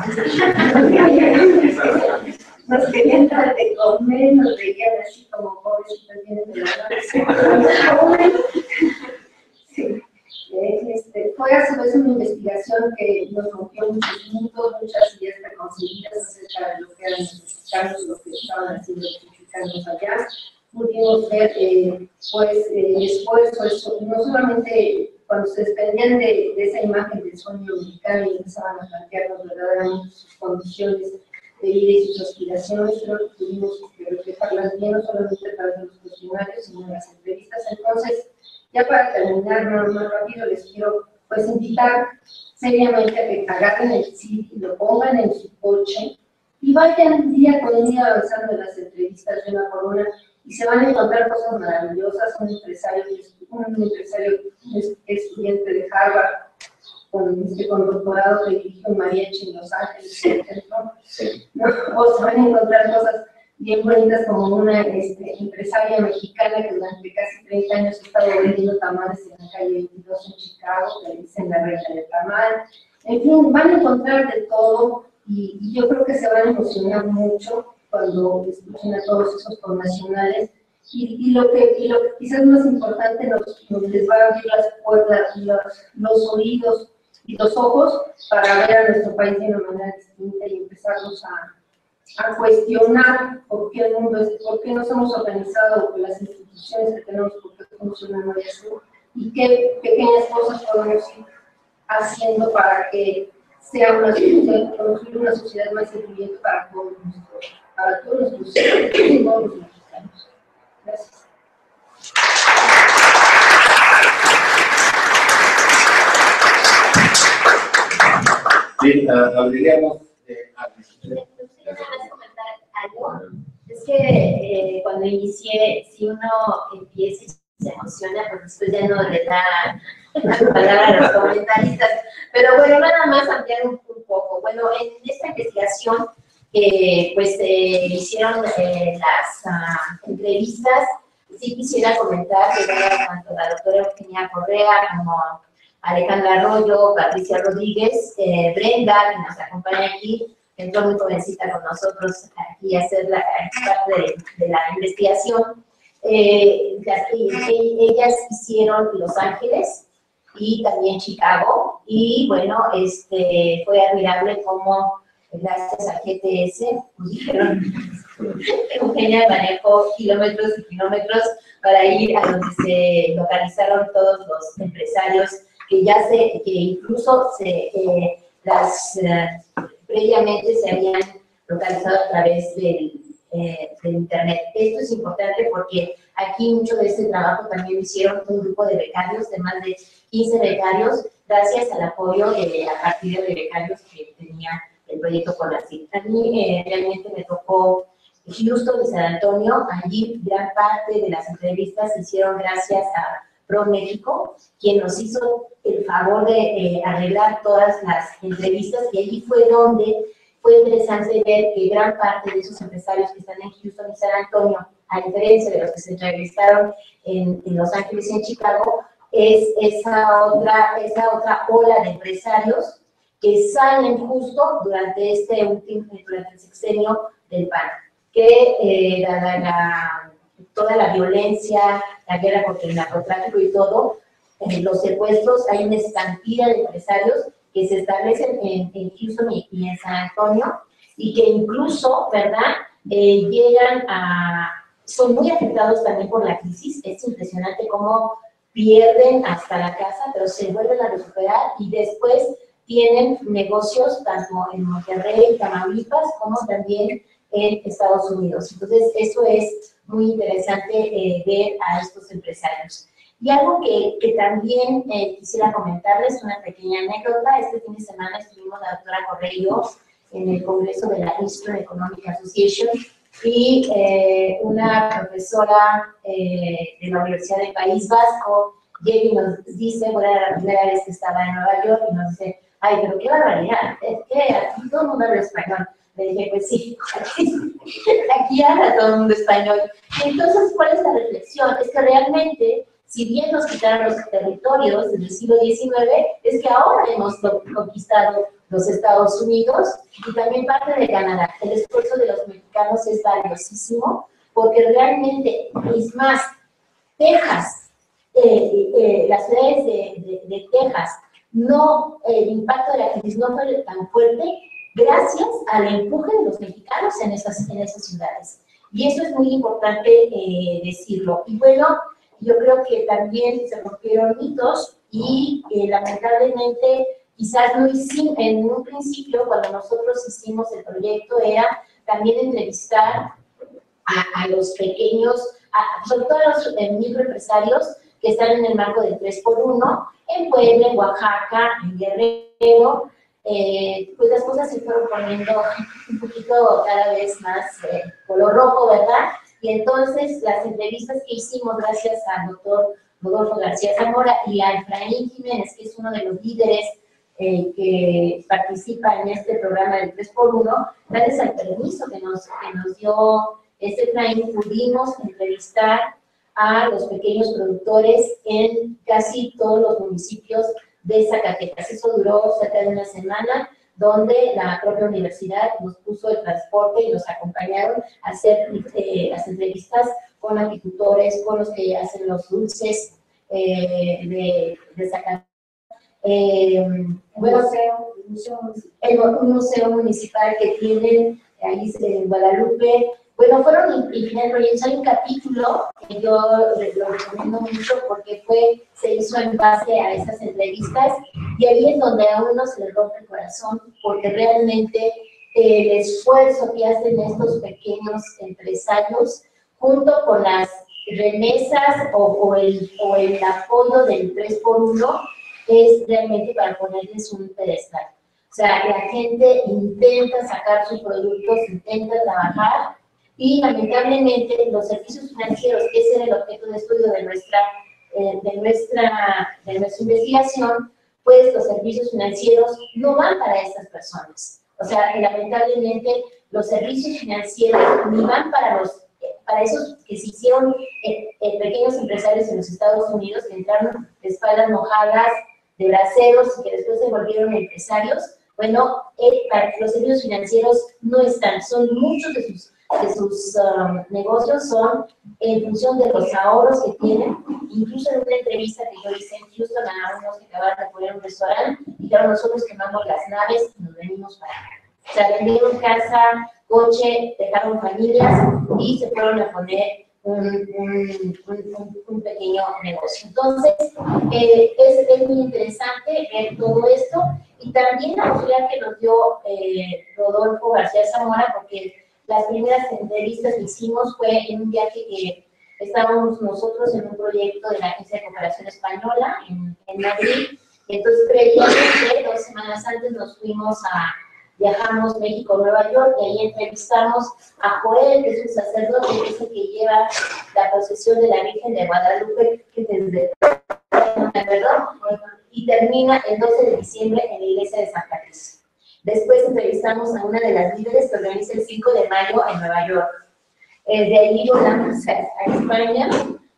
Nos querían dar de comer, nos veían así como pobrecitos vienen de la noche. Sí. Fue a su vez una investigación que nos rompió muchos mitos, muchas ideas preconcebidas acerca de lo que eran los mexicanos, lo que estaban haciendo los mexicanos allá. Pudimos ver, el esfuerzo, no solamente cuando se desprendían de esa imagen del sueño mexicano y empezaban a plantearnos verdaderamente sus condiciones de vida y sus aspiraciones, creo que tuvimos que reflejarlas bien, no solamente para los cuestionarios, sino en las entrevistas. Entonces, ya para terminar, nada más rápido, les quiero pues invitar seriamente a que agarren el CD, lo pongan en su coche y vayan día con día avanzando en las entrevistas de una por una, y se van a encontrar cosas maravillosas. Un empresario estudiante de Harvard con doctorado que dirigió un mariachi en Los Ángeles, ¿no? O se van a encontrar cosas bien bonitas como una empresaria mexicana que durante casi 30 años ha estado vendiendo tamales en la calle 22 en Chicago, que le dicen la reina del tamal. En fin, van a encontrar de todo y yo creo que se van a emocionar mucho cuando escuchen a todos esos connacionales. Y lo que quizás más importante les va a abrir las puertas, los oídos y los ojos para ver a nuestro país de una manera distinta y empezarnos a cuestionar por qué el mundo por qué nos hemos organizado, por las instituciones que tenemos, por qué funcionan hoy así, y qué pequeñas cosas podemos ir haciendo para que sea construir una sociedad más incluyente para todos nuestros seres, todos los mexicanos. Gracias. Sí, hablaríamos de... Algo. Es que cuando inicié, si uno empieza y se emociona, pues después ya no le da la palabra a los comentaristas. Pero bueno, nada más ampliar un poco. Bueno, en esta investigación que hicieron las entrevistas, sí quisiera comentar que tanto la doctora Eugenia Correa como Alejandra Arroyo, Patricia Rodríguez, Brenda, que nos acompaña aquí, entró muy jovencita con nosotros aquí a hacer parte de la investigación. Ellas hicieron Los Ángeles y también Chicago, y bueno, fue admirable cómo gracias al GPS, pues dijeron, Eugenia manejó kilómetros y kilómetros para ir a donde se localizaron todos los empresarios que incluso previamente se habían localizado a través del internet. Esto es importante porque aquí mucho de este trabajo también lo hicieron un grupo de becarios, de más de 15 becarios, gracias al apoyo a partir de becarios que tenía el proyecto CONACYT. A mí realmente me tocó Houston y San Antonio. Allí gran parte de las entrevistas se hicieron gracias a ProMéxico, quien nos hizo el favor de arreglar todas las entrevistas, y allí fue donde fue interesante ver que gran parte de esos empresarios que están en Houston y San Antonio, a diferencia de los que se entrevistaron en Los Ángeles y en Chicago, es esa otra ola de empresarios que salen justo durante durante el sexenio del PAN, que toda la violencia, la guerra contra el narcotráfico y todo, los secuestros, hay una estampida de empresarios que se establecen en Houston y en San Antonio, y que incluso, ¿verdad?, son muy afectados también por la crisis. Es impresionante cómo pierden hasta la casa, pero se vuelven a recuperar y después tienen negocios tanto en Monterrey, Tamaulipas, como también en Estados Unidos. Entonces, eso es muy interesante ver a estos empresarios. Y algo que también quisiera comentarles, una pequeña anécdota. Este fin de semana estuvimos la doctora Correa y yo en el Congreso de la Eastern Economic Association, y una profesora de la Universidad del País Vasco llega y nos dice, bueno, era la primera vez que estaba en Nueva York, y nos dice, ay, pero qué barbaridad, es que aquí todo el mundo habla español. Le dije, pues sí, aquí habla todo el mundo español. Entonces, ¿cuál es la reflexión? Es que realmente, si bien nos quitaron los territorios en el siglo XIX, es que ahora hemos conquistado los Estados Unidos y también parte de Canadá. El esfuerzo de los mexicanos es valiosísimo, porque realmente, es más, Texas, las ciudades de Texas, el impacto de la crisis no fue tan fuerte gracias al empuje de los mexicanos en esas ciudades. Y eso es muy importante decirlo. Y bueno, yo creo que también se rompieron mitos y lamentablemente quizás no hicimos, en un principio cuando nosotros hicimos el proyecto, era también entrevistar a los pequeños, sobre todo a los microempresarios que están en el marco del 3x1, en Puebla, en Oaxaca, en Guerrero. Pues las cosas se fueron poniendo un poquito cada vez más color rojo, ¿verdad? Y entonces las entrevistas que hicimos gracias al doctor Rodolfo García Zamora y a Efraín Jiménez, que es uno de los líderes que participa en este programa del 3x1, gracias al permiso que nos dio Efraín, pudimos entrevistar a los pequeños productores en casi todos los municipios de Zacatecas. Eso duró cerca de una semana, donde la propia universidad nos puso el transporte y nos acompañaron a hacer las entrevistas con agricultores, con los que hacen los dulces de Zacatecas. Un museo municipal que tienen ahí en Guadalupe. Bueno, fueron infinidad de proyectos. Hay un capítulo que yo lo recomiendo mucho porque se hizo en base a esas entrevistas, y ahí es donde a uno se le rompe el corazón, porque realmente el esfuerzo que hacen estos pequeños empresarios, junto con las remesas o el apoyo del 3x1, es realmente para ponerles un pedestal. O sea, la gente intenta sacar sus productos, intenta trabajar, y lamentablemente los servicios financieros, que ese era el objeto de estudio de nuestra investigación, pues los servicios financieros no van para estas personas. O sea, lamentablemente los servicios financieros ni van para esos que se hicieron pequeños empresarios en los Estados Unidos, que entraron de espaldas mojadas, braceros y que después se volvieron empresarios, bueno, los servicios financieros no están, son muchos de sus negocios son en función de los ahorros que tienen. Incluso en una entrevista que yo hice en Houston a unos que acababan de poner un restaurante, dijeron: nosotros quemamos las naves y nos venimos para acá. O sea, vendieron casa, coche, dejaron familias y se fueron a poner un pequeño negocio. Entonces, es muy interesante ver todo esto, y también la oportunidad que nos dio Rodolfo García Zamora, porque las primeras entrevistas que hicimos fue en un viaje que estábamos nosotros en un proyecto de la Agencia de Cooperación Española en Madrid. Entonces, previamente, 2 semanas antes, viajamos México-Nueva York, y ahí entrevistamos a Joel, que es un sacerdote, que es el que lleva la procesión de la Virgen de Guadalupe, que desde, ¿verdad? Y termina el 12 de diciembre en la iglesia de Santa Cruz. Después entrevistamos a una de las líderes que organiza el 5 de mayo en Nueva York. De ahí volamos a España,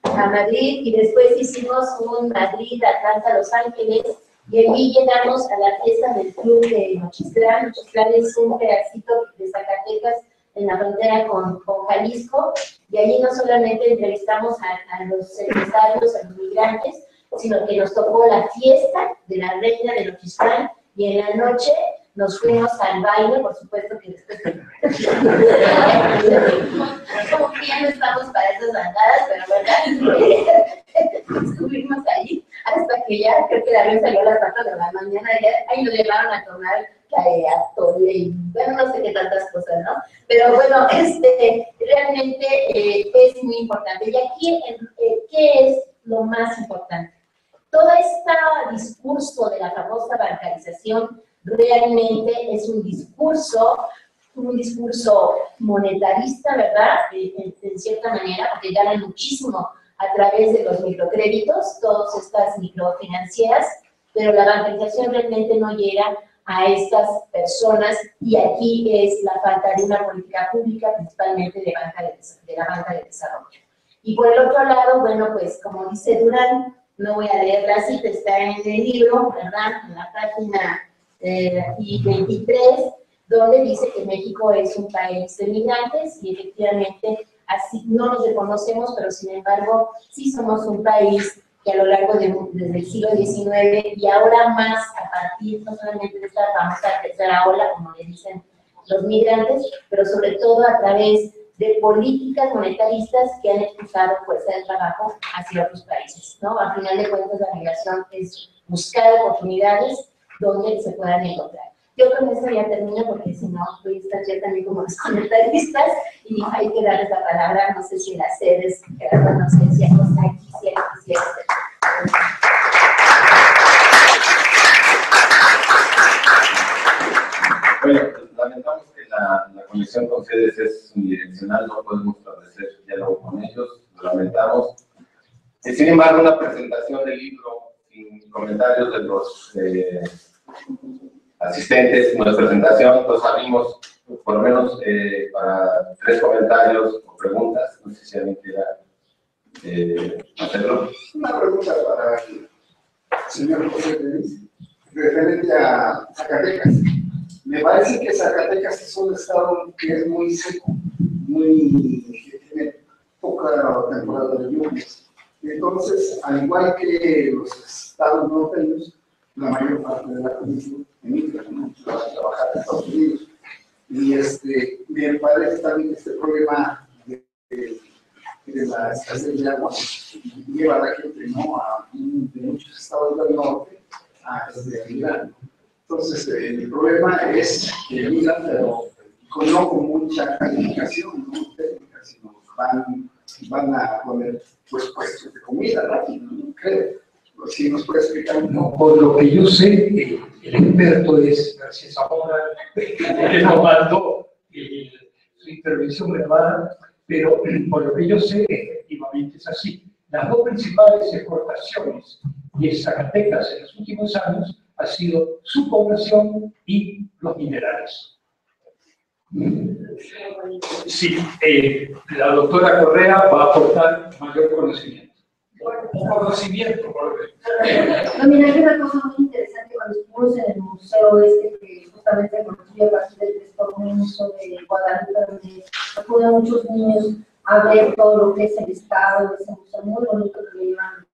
a Madrid, y después hicimos un Madrid, Atlanta, Los Ángeles, y allí llegamos a la fiesta del club de Nochistlán. Nochistlán es un pedacito de Zacatecas en la frontera con Jalisco, y allí no solamente entrevistamos a los empresarios, a los migrantes, sino que nos tocó la fiesta de la reina de Nochistlán, y en la noche nos fuimos al baile, por supuesto que después como que ya no estamos para esas andadas, pero verdad, estuvimos allí hasta que ya creo que la avión salió a las 4 de la mañana, y ahí nos llevaron a tomar atole y bueno, no sé qué tantas cosas, ¿no? Pero bueno, realmente es muy importante. Y aquí, ¿qué es lo más importante? Todo este discurso de la famosa bancarización realmente es un discurso monetarista, ¿verdad? En cierta manera, porque ganan muchísimo a través de los microcréditos, todas estas microfinancieras, pero la bancarización realmente no llega a estas personas, y aquí es la falta de una política pública, principalmente de la banca de desarrollo. Y por el otro lado, bueno, pues como dice Durán, no voy a leer la cita, está en el libro, ¿verdad? En la página I-23, donde dice que México es un país de migrantes, y efectivamente así no nos reconocemos, pero sin embargo sí somos un país que a lo largo desde el siglo XIX y ahora más a partir no solamente de esta famosa tercera ola, como le dicen los migrantes, pero sobre todo a través de políticas monetaristas que han expulsado fuerza de trabajo hacia otros países, ¿no? Al final de cuentas, la migración es buscar oportunidades donde se puedan encontrar. Yo con esto ya termino, porque si no, voy a estar yo también como los comentaristas, y hay que darles la palabra, no sé si las sedes, Gerardo, no sé si hay cosas aquí, si hay quisiera hacer. Bueno, lamentamos que la conexión con sedes es unidireccional, no podemos establecer diálogo con ellos, lo lamentamos. Sin embargo, una presentación del libro sin comentarios de los asistentes, una presentación, pues abrimos por lo menos para 3 comentarios o preguntas. No sé si alguien quiera hacerlo. Una pregunta para el señor José Luis, referente a Zacatecas. Me parece que Zacatecas es un estado que es muy seco, que tiene poca temporada de lluvias. Entonces, al igual que los estados norteños, la mayor parte de la juventud emigra, ¿no? Para trabajar en Estados Unidos. Y me parece también este problema de la escasez de agua lleva a la gente, ¿no? De muchos estados del norte a emigrar. Entonces, el problema es que emigran, pero no con mucha calificación, no técnica, sino van a poner pues, puestos de comida rápido, ¿no? Creo. Si nos puede explicar. No, por lo que yo sé, el experto es García Zamora, que nos mandó su intervención grabada, pero por lo que yo sé, efectivamente es así. Las 2 principales exportaciones de Zacatecas en los últimos años ha sido su población y los minerales. Sí, la doctora Correa va a aportar mayor conocimiento. Conocimiento, por lo menos. No, mira, hay una cosa muy interesante cuando estuvimos en el museo que justamente se construyó a partir del Museo de Guadalupe, donde acuden muchos niños a ver todo lo que es el estado de ese museo muy bonito que lo llevan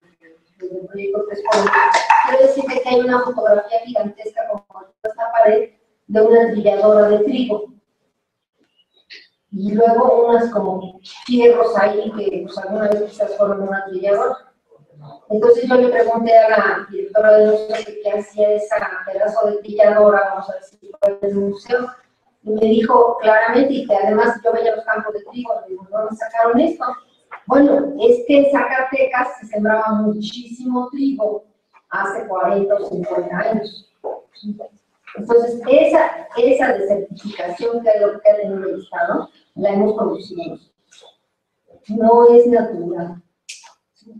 desde el proyecto 3 por 1. Quiero decirte que hay una fotografía gigantesca como esta pared de una trilladora de trigo. Y luego unas como fierros ahí que pues, alguna vez quizás fueron una trilladora. Entonces yo le pregunté a la directora del museo qué hacía esa pedazo de trilladora, vamos a decir, en el museo. Y me dijo claramente, y que además yo veía los campos de trigo, le digo, ¿dónde sacaron esto? Bueno, es que en Zacatecas se sembraba muchísimo trigo hace 40 o 50 años. Entonces, esa desertificación que ha tenido el Estado, la hemos producido nosotros. No es natural.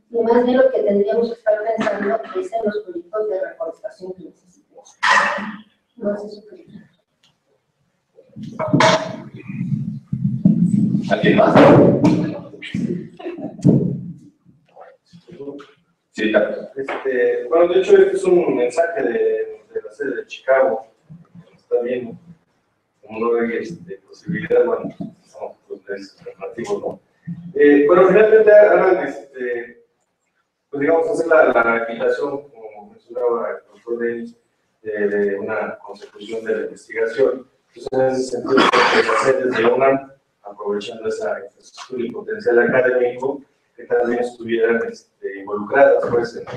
Y más bien lo que tendríamos que estar pensando es en los proyectos de reforestación que necesitamos. No es eso que... ¿Alguien más? Sí, claro. Bueno, de hecho, este es un mensaje de la sede de Chicago. Está bien, como no hay posibilidad, bueno, somos los alternativos, ¿no? Bueno, finalmente hagan, pues digamos, hacer la invitación, como mencionaba el doctor Denis, de una consecución de la investigación. Entonces, en ese sentido, las sedes de la UNAM, aprovechando esa infraestructura y potencial académico, que también estuvieran involucradas pues, en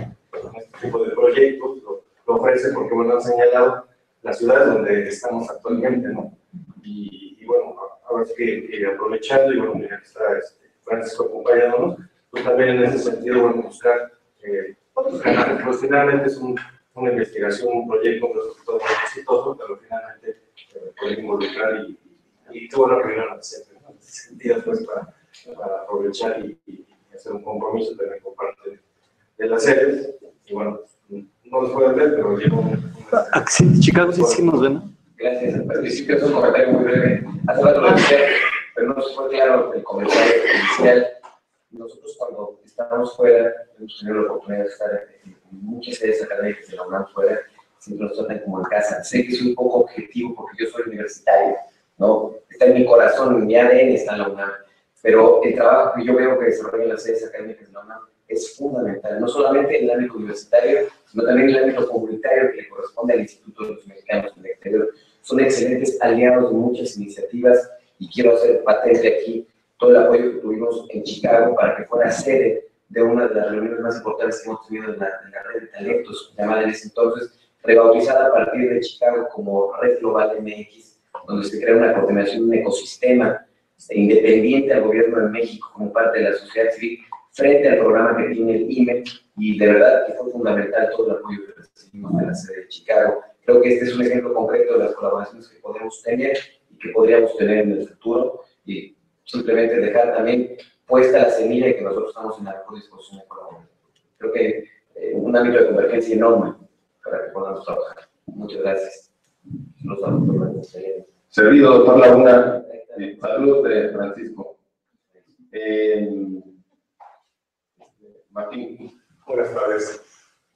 este tipo de proyectos, lo ofrece porque, bueno, han señalado las ciudades donde estamos actualmente, ¿no? Y bueno, ahora sí que aprovechando, y bueno, mira, está Francisco acompañándonos, pues también en ese sentido, bueno, buscar otros canales, pues finalmente es una investigación, un proyecto, un resultado muy exitoso, pero finalmente puede involucrar y qué bueno que vieron a hacer, ¿no? En ese sentido, pues, para aprovechar y hacer un compromiso también por parte de las sedes, y bueno, no los pueden ver, pero llevo Chicago sí nos ven, ¿no? Gracias. Al principio es un comentario muy breve. Hace rato lo decía, pero no se fue claro el comentario inicial. Nosotros cuando estábamos fuera, hemos tenido la oportunidad de estar en muchas sedes académicas de la UNAM fuera, siempre nos tratan como en casa. Sé que soy un poco objetivo porque yo soy universitario, ¿no? Está en mi corazón, en mi ADN está en la UNAM, pero el trabajo que yo veo que desarrollan las sedes académicas de la UNAM es fundamental, no solamente en el ámbito universitario, sino también en el ámbito comunitario que le corresponde al Instituto de los Mexicanos en el Exterior. Son excelentes aliados de muchas iniciativas y quiero hacer patente aquí todo el apoyo que tuvimos en Chicago para que fuera sede de una de las reuniones más importantes que hemos tenido en la red de talentos, llamada en ese entonces, rebautizada a partir de Chicago como Red Global MX, donde se crea una coordinación, un ecosistema independiente al gobierno de México como parte de la sociedad civil, frente al programa que tiene el IME, y de verdad que fue fundamental todo el apoyo que recibimos de la sede de Chicago. Creo que este es un ejemplo concreto de las colaboraciones que podemos tener y que podríamos tener en el futuro, y simplemente dejar también puesta la semilla de que nosotros estamos en la mejor disposición de colaborar. Creo que un ámbito de convergencia enorme para que podamos trabajar. Muchas gracias. Los saludos. Servido, doctor Laguna. Saludos de Francisco. Martín. Buenas tardes.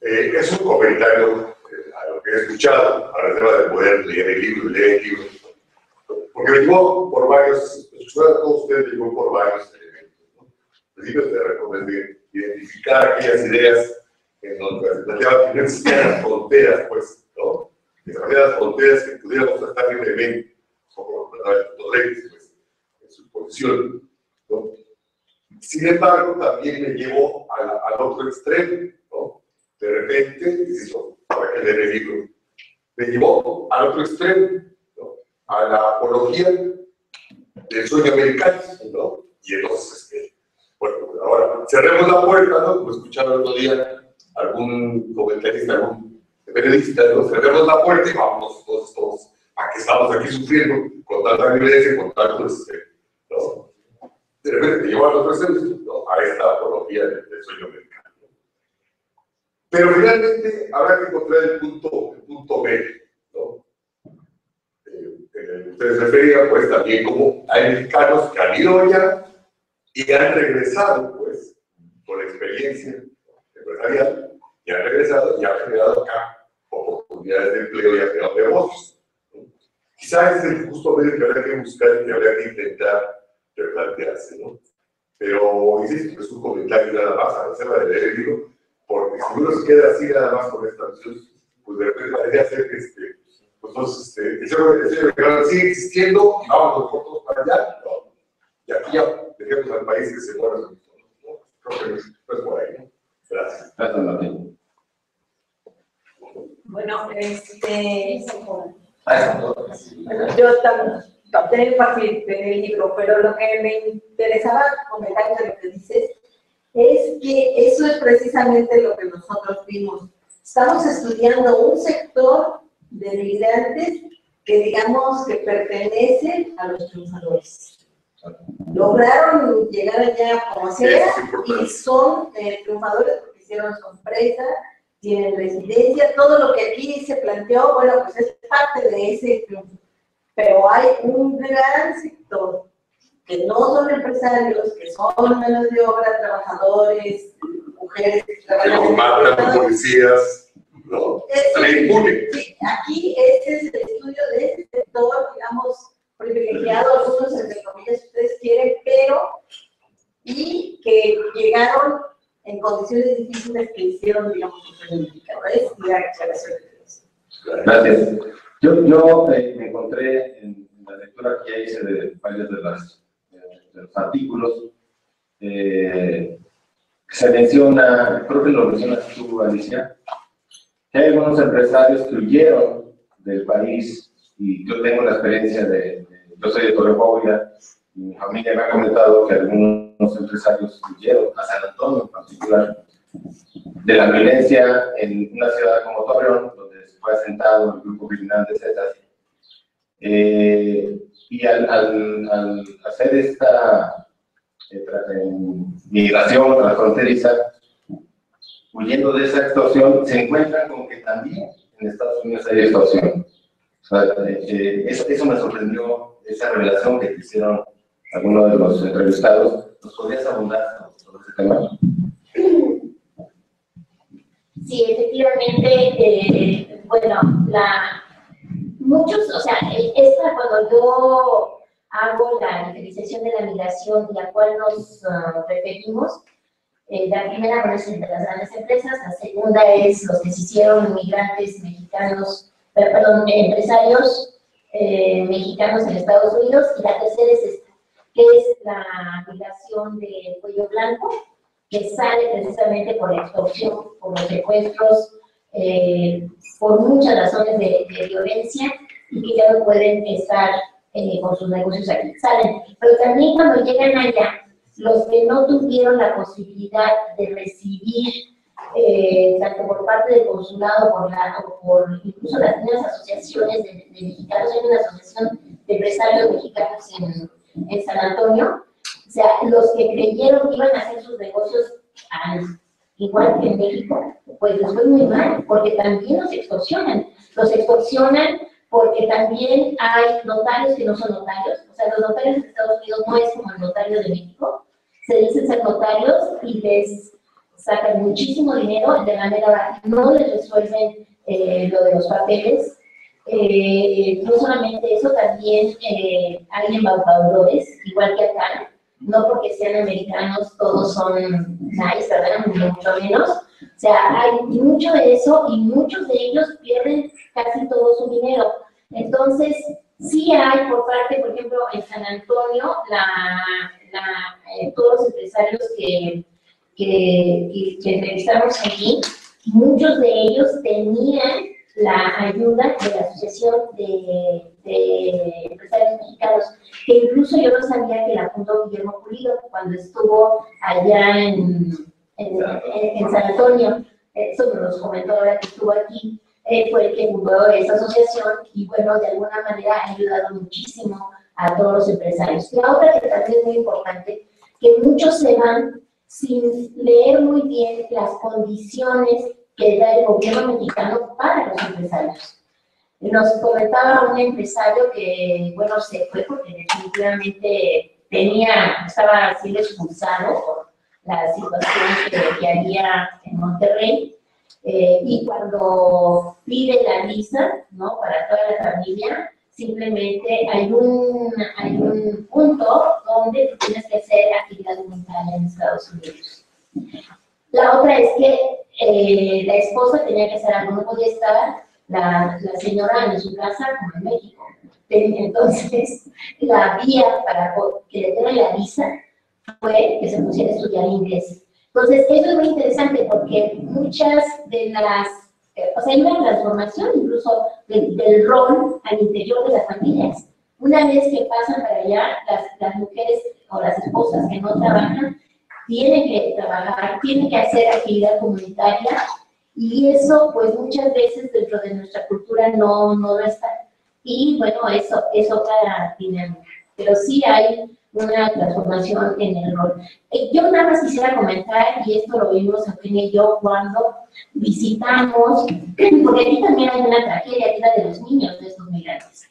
Es un comentario a lo que he escuchado, a la tema de poder leer el libro, porque me llevó por varios, escuchar a todos ustedes, me llevó por varios elementos, ¿no? Principios de identificar aquellas ideas en donde se planteaba que no existían las fronteras, pues, ¿no? Que se planteaban las fronteras que pudiéramos tratar libremente, como lo planteaba el doctor Denis, pues, en su posición, ¿no? Sin embargo, también me llevó al otro extremo, ¿no? De repente, insisto, para que leer el libro, me llevó al otro extremo, ¿no? A la apología del sueño americano, ¿no? Y entonces, bueno, ahora cerremos la puerta, ¿no? Como escucharon el otro día algún comentarista, algún periodista, ¿no? Cerremos la puerta y vamos todos, a que estamos aquí sufriendo con tanta violencia, con tanto, ¿no? De repente te lleva a los presentes, ¿no? A esta apología del sueño americano. Pero finalmente habrá que encontrar el punto medio, ¿no? Ustedes referían pues también como hay mexicanos que han ido ya y han regresado, pues, con experiencia empresarial y han regresado y han generado acá oportunidades de empleo y han generado negocios. Quizás es el justo medio que habría que buscar y que habría que intentar replantearse, ¿no? Pero, insisto, es un comentario nada más a la reserva de leer el libro, porque si uno se queda así nada más con esta visión, pues de repente parece ser que pues entonces, el señor sigue existiendo y vamos nosotros para allá, ¿no? Y aquí ya dejemos al país que se mueva solito, ¿no? Creo que no es por ahí, ¿no? Gracias. Gracias, Martín. Bueno, bueno, yo también participé en el libro, pero lo que me interesaba comentar de lo que dices es que eso es precisamente lo que nosotros vimos. Estamos estudiando un sector de migrantes que digamos que pertenecen a los triunfadores. Lograron llegar allá como sea y son triunfadores porque hicieron su empresa, tienen residencia, todo lo que aquí se planteó, bueno, pues es parte de ese triunfo. Pero hay un gran sector que no son empresarios, que son manos de obra, trabajadores, mujeres que trabajan. Que los matan policías, ¿no? Sí, aquí este es el estudio de este sector, digamos, privilegiado, algunos entre comillas, si ustedes quieren, pero, y que llegaron en condiciones difíciles que hicieron, digamos, indicadores y la aclaración de eso. Gracias. Yo me encontré en la lectura que hice de varios de los artículos, se menciona, creo que lo mencionas tú, Alicia, que hay algunos empresarios que huyeron del país, y yo tengo la experiencia yo soy de Torreón, y mi familia me ha comentado que algunos empresarios huyeron a San Antonio en particular, de la violencia en una ciudad como Torreón, donde se fue asentado el grupo criminal de Zetas. Y al hacer esta migración transfronteriza, huyendo de esa extorsión, se encuentran con que también en Estados Unidos hay extorsión. O sea, eso me sorprendió, esa revelación que hicieron algunos de los entrevistados. ¿Nos podrías abundar sobre ese tema? Sí, efectivamente, bueno, muchos, o sea, cuando yo hago la diferenciación de la migración a la cual nos referimos, la primera bueno, es entre las grandes empresas, la segunda es los que se hicieron migrantes mexicanos, empresarios mexicanos en Estados Unidos, y la tercera es esta, que es la migración de cuello blanco, que sale precisamente por la extorsión, por los secuestros, por muchas razones de violencia, y que ya no pueden estar con sus negocios aquí. Salen, pero también cuando llegan allá, los que no tuvieron la posibilidad de recibir, tanto por parte del consulado o por incluso las mismas asociaciones de mexicanos, hay una asociación de empresarios mexicanos en San Antonio, o sea, los que creyeron que iban a hacer sus negocios igual que en México, pues les fue muy mal, porque también los extorsionan porque también hay notarios que no son notarios, o sea, los notarios de Estados Unidos no es como el notario de México, se dicen ser notarios y les sacan muchísimo dinero, de manera no les resuelven lo de los papeles. No solamente eso, también hay embaucadores, igual que acá, no porque sean americanos todos son nice, ¿verdad? Mucho menos. O sea, hay mucho de eso y muchos de ellos pierden casi todo su dinero. Entonces, sí hay por parte, por ejemplo, en San Antonio, todos los empresarios que entrevistamos aquí, muchos de ellos tenían la ayuda de la Asociación de Empresarios Mexicanos, que incluso yo no sabía que la fundó Guillermo Pulido cuando estuvo allá en San Antonio. Eso nos comentó ahora que estuvo aquí. Fue el que fundó esa asociación y, bueno, de alguna manera ha ayudado muchísimo a todos los empresarios. La otra que también es muy importante, que muchos se van sin leer muy bien las condiciones que da el gobierno mexicano para los empresarios. Nos comentaba un empresario que, bueno, se fue porque definitivamente estaba siendo expulsado la situación que había en Monterrey, y cuando pide la visa, ¿no?, para toda la familia, simplemente hay un punto donde tú tienes que hacer actividad voluntaria en Estados Unidos. La otra es que la esposa tenía que hacer algo, no podía estar la señora en su casa como en México. Entonces, la vía para que le dieran la visa fue que se pusiera a estudiar inglés. Entonces, eso es muy interesante porque muchas de las, o sea, hay una transformación incluso del rol al interior de las familias. Una vez que pasan para allá, las mujeres o las esposas que no trabajan, tienen que trabajar, tienen que hacer actividad comunitaria, y eso, pues, muchas veces dentro de nuestra cultura no lo está. Y, bueno, eso es otra dinámica. Pero sí hay una transformación en el rol. Yo nada más quisiera comentar, y esto lo vimos Eugenia y yo cuando visitamos, porque aquí también hay una tragedia, que es la de los niños de estos migrantes.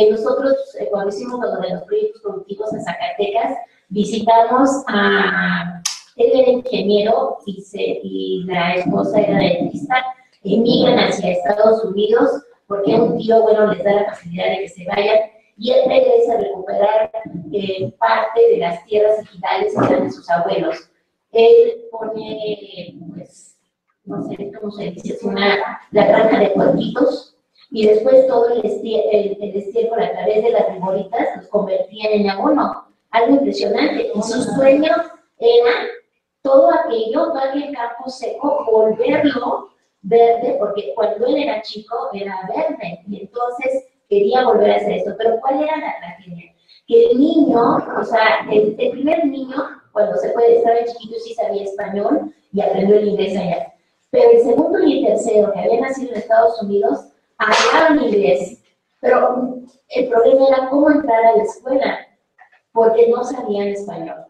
Nosotros, cuando hicimos uno de los proyectos productivos en Zacatecas, visitamos a... Él era ingeniero y la esposa era dentista, emigran hacia Estados Unidos porque un tío, bueno, les da la facilidad de que se vayan, y él regresa a recuperar parte de las tierras ejidales que eran de sus abuelos. Él pone, pues, no sé cómo se dice, la granja de puerquitos, y después todo el estiércol a través de las ribolitas los convertían en abono. Algo impresionante. Y su sueño era todo aquel campo seco, volverlo verde, porque cuando él era chico era verde, y entonces quería volver a hacer esto. Pero ¿cuál era la tragedia? Que el niño, o sea, el primer niño, cuando se fue, estaba chiquito, sí sabía español y aprendió el inglés allá. Pero el segundo y el tercero, que habían nacido en Estados Unidos, hablaban inglés. Pero el problema era cómo entrar a la escuela, porque no sabían español.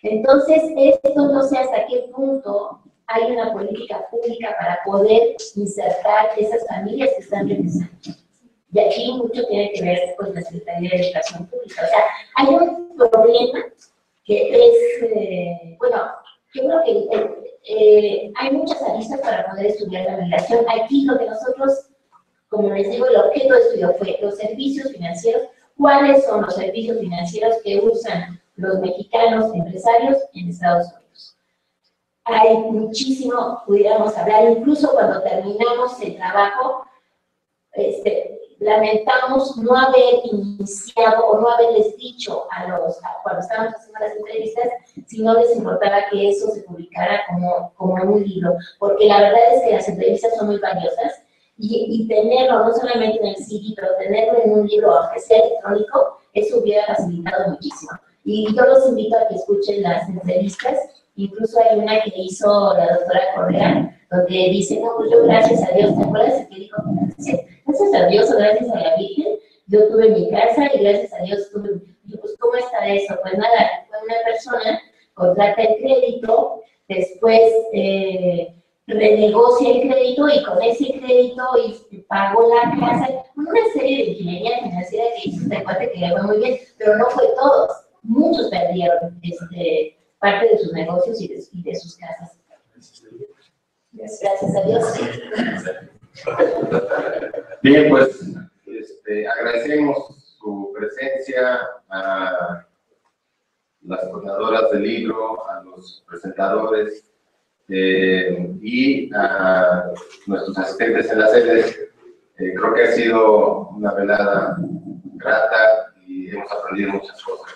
Entonces, esto no sé hasta qué punto hay una política pública para poder insertar esas familias que están regresando. Y aquí mucho tiene que ver con la Secretaría de Educación Pública. O sea, hay un problema que es, bueno, yo creo que hay muchas aristas para poder estudiar la migración. Aquí lo que nosotros, como les digo, el objeto de estudio fue los servicios financieros. ¿Cuáles son los servicios financieros que usan los mexicanos empresarios en Estados Unidos? Hay muchísimo, pudiéramos hablar, incluso cuando terminamos el trabajo, lamentamos no haber iniciado o no haberles dicho cuando estábamos haciendo las entrevistas, si no les importaba que eso se publicara como un libro, porque la verdad es que las entrevistas son muy valiosas, y tenerlo no solamente en el CD, pero tenerlo en un libro, aunque sea electrónico, eso hubiera facilitado muchísimo. Y yo los invito a que escuchen las entrevistas. Incluso hay una que hizo la doctora Correa, donde dice, no, pues yo gracias a Dios, ¿te acuerdas que dijo? Gracias a Dios o gracias a la Virgen, yo tuve mi casa y gracias a Dios tuve, yo, pues ¿cómo está eso? Pues nada, fue una persona, contrata el crédito, después renegocia el crédito y con ese crédito pagó la casa, una serie de ingeniería financiera que hizo este cuate que le fue muy bien, pero no fue todos, muchos perdieron parte de sus negocios y de sus casas. Gracias a Dios. Bien, pues agradecemos su presencia a las coordinadoras del libro, a los presentadores y a nuestros asistentes en la sede. Creo que ha sido una velada grata y hemos aprendido muchas cosas.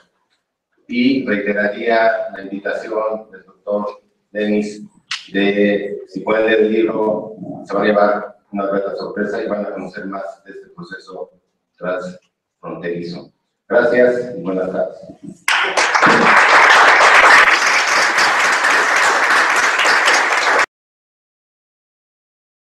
Y reiteraría la invitación del doctor Denis de, si pueden leer el libro, se van a llevar una grata sorpresa y van a conocer más de este proceso transfronterizo. Gracias y buenas tardes.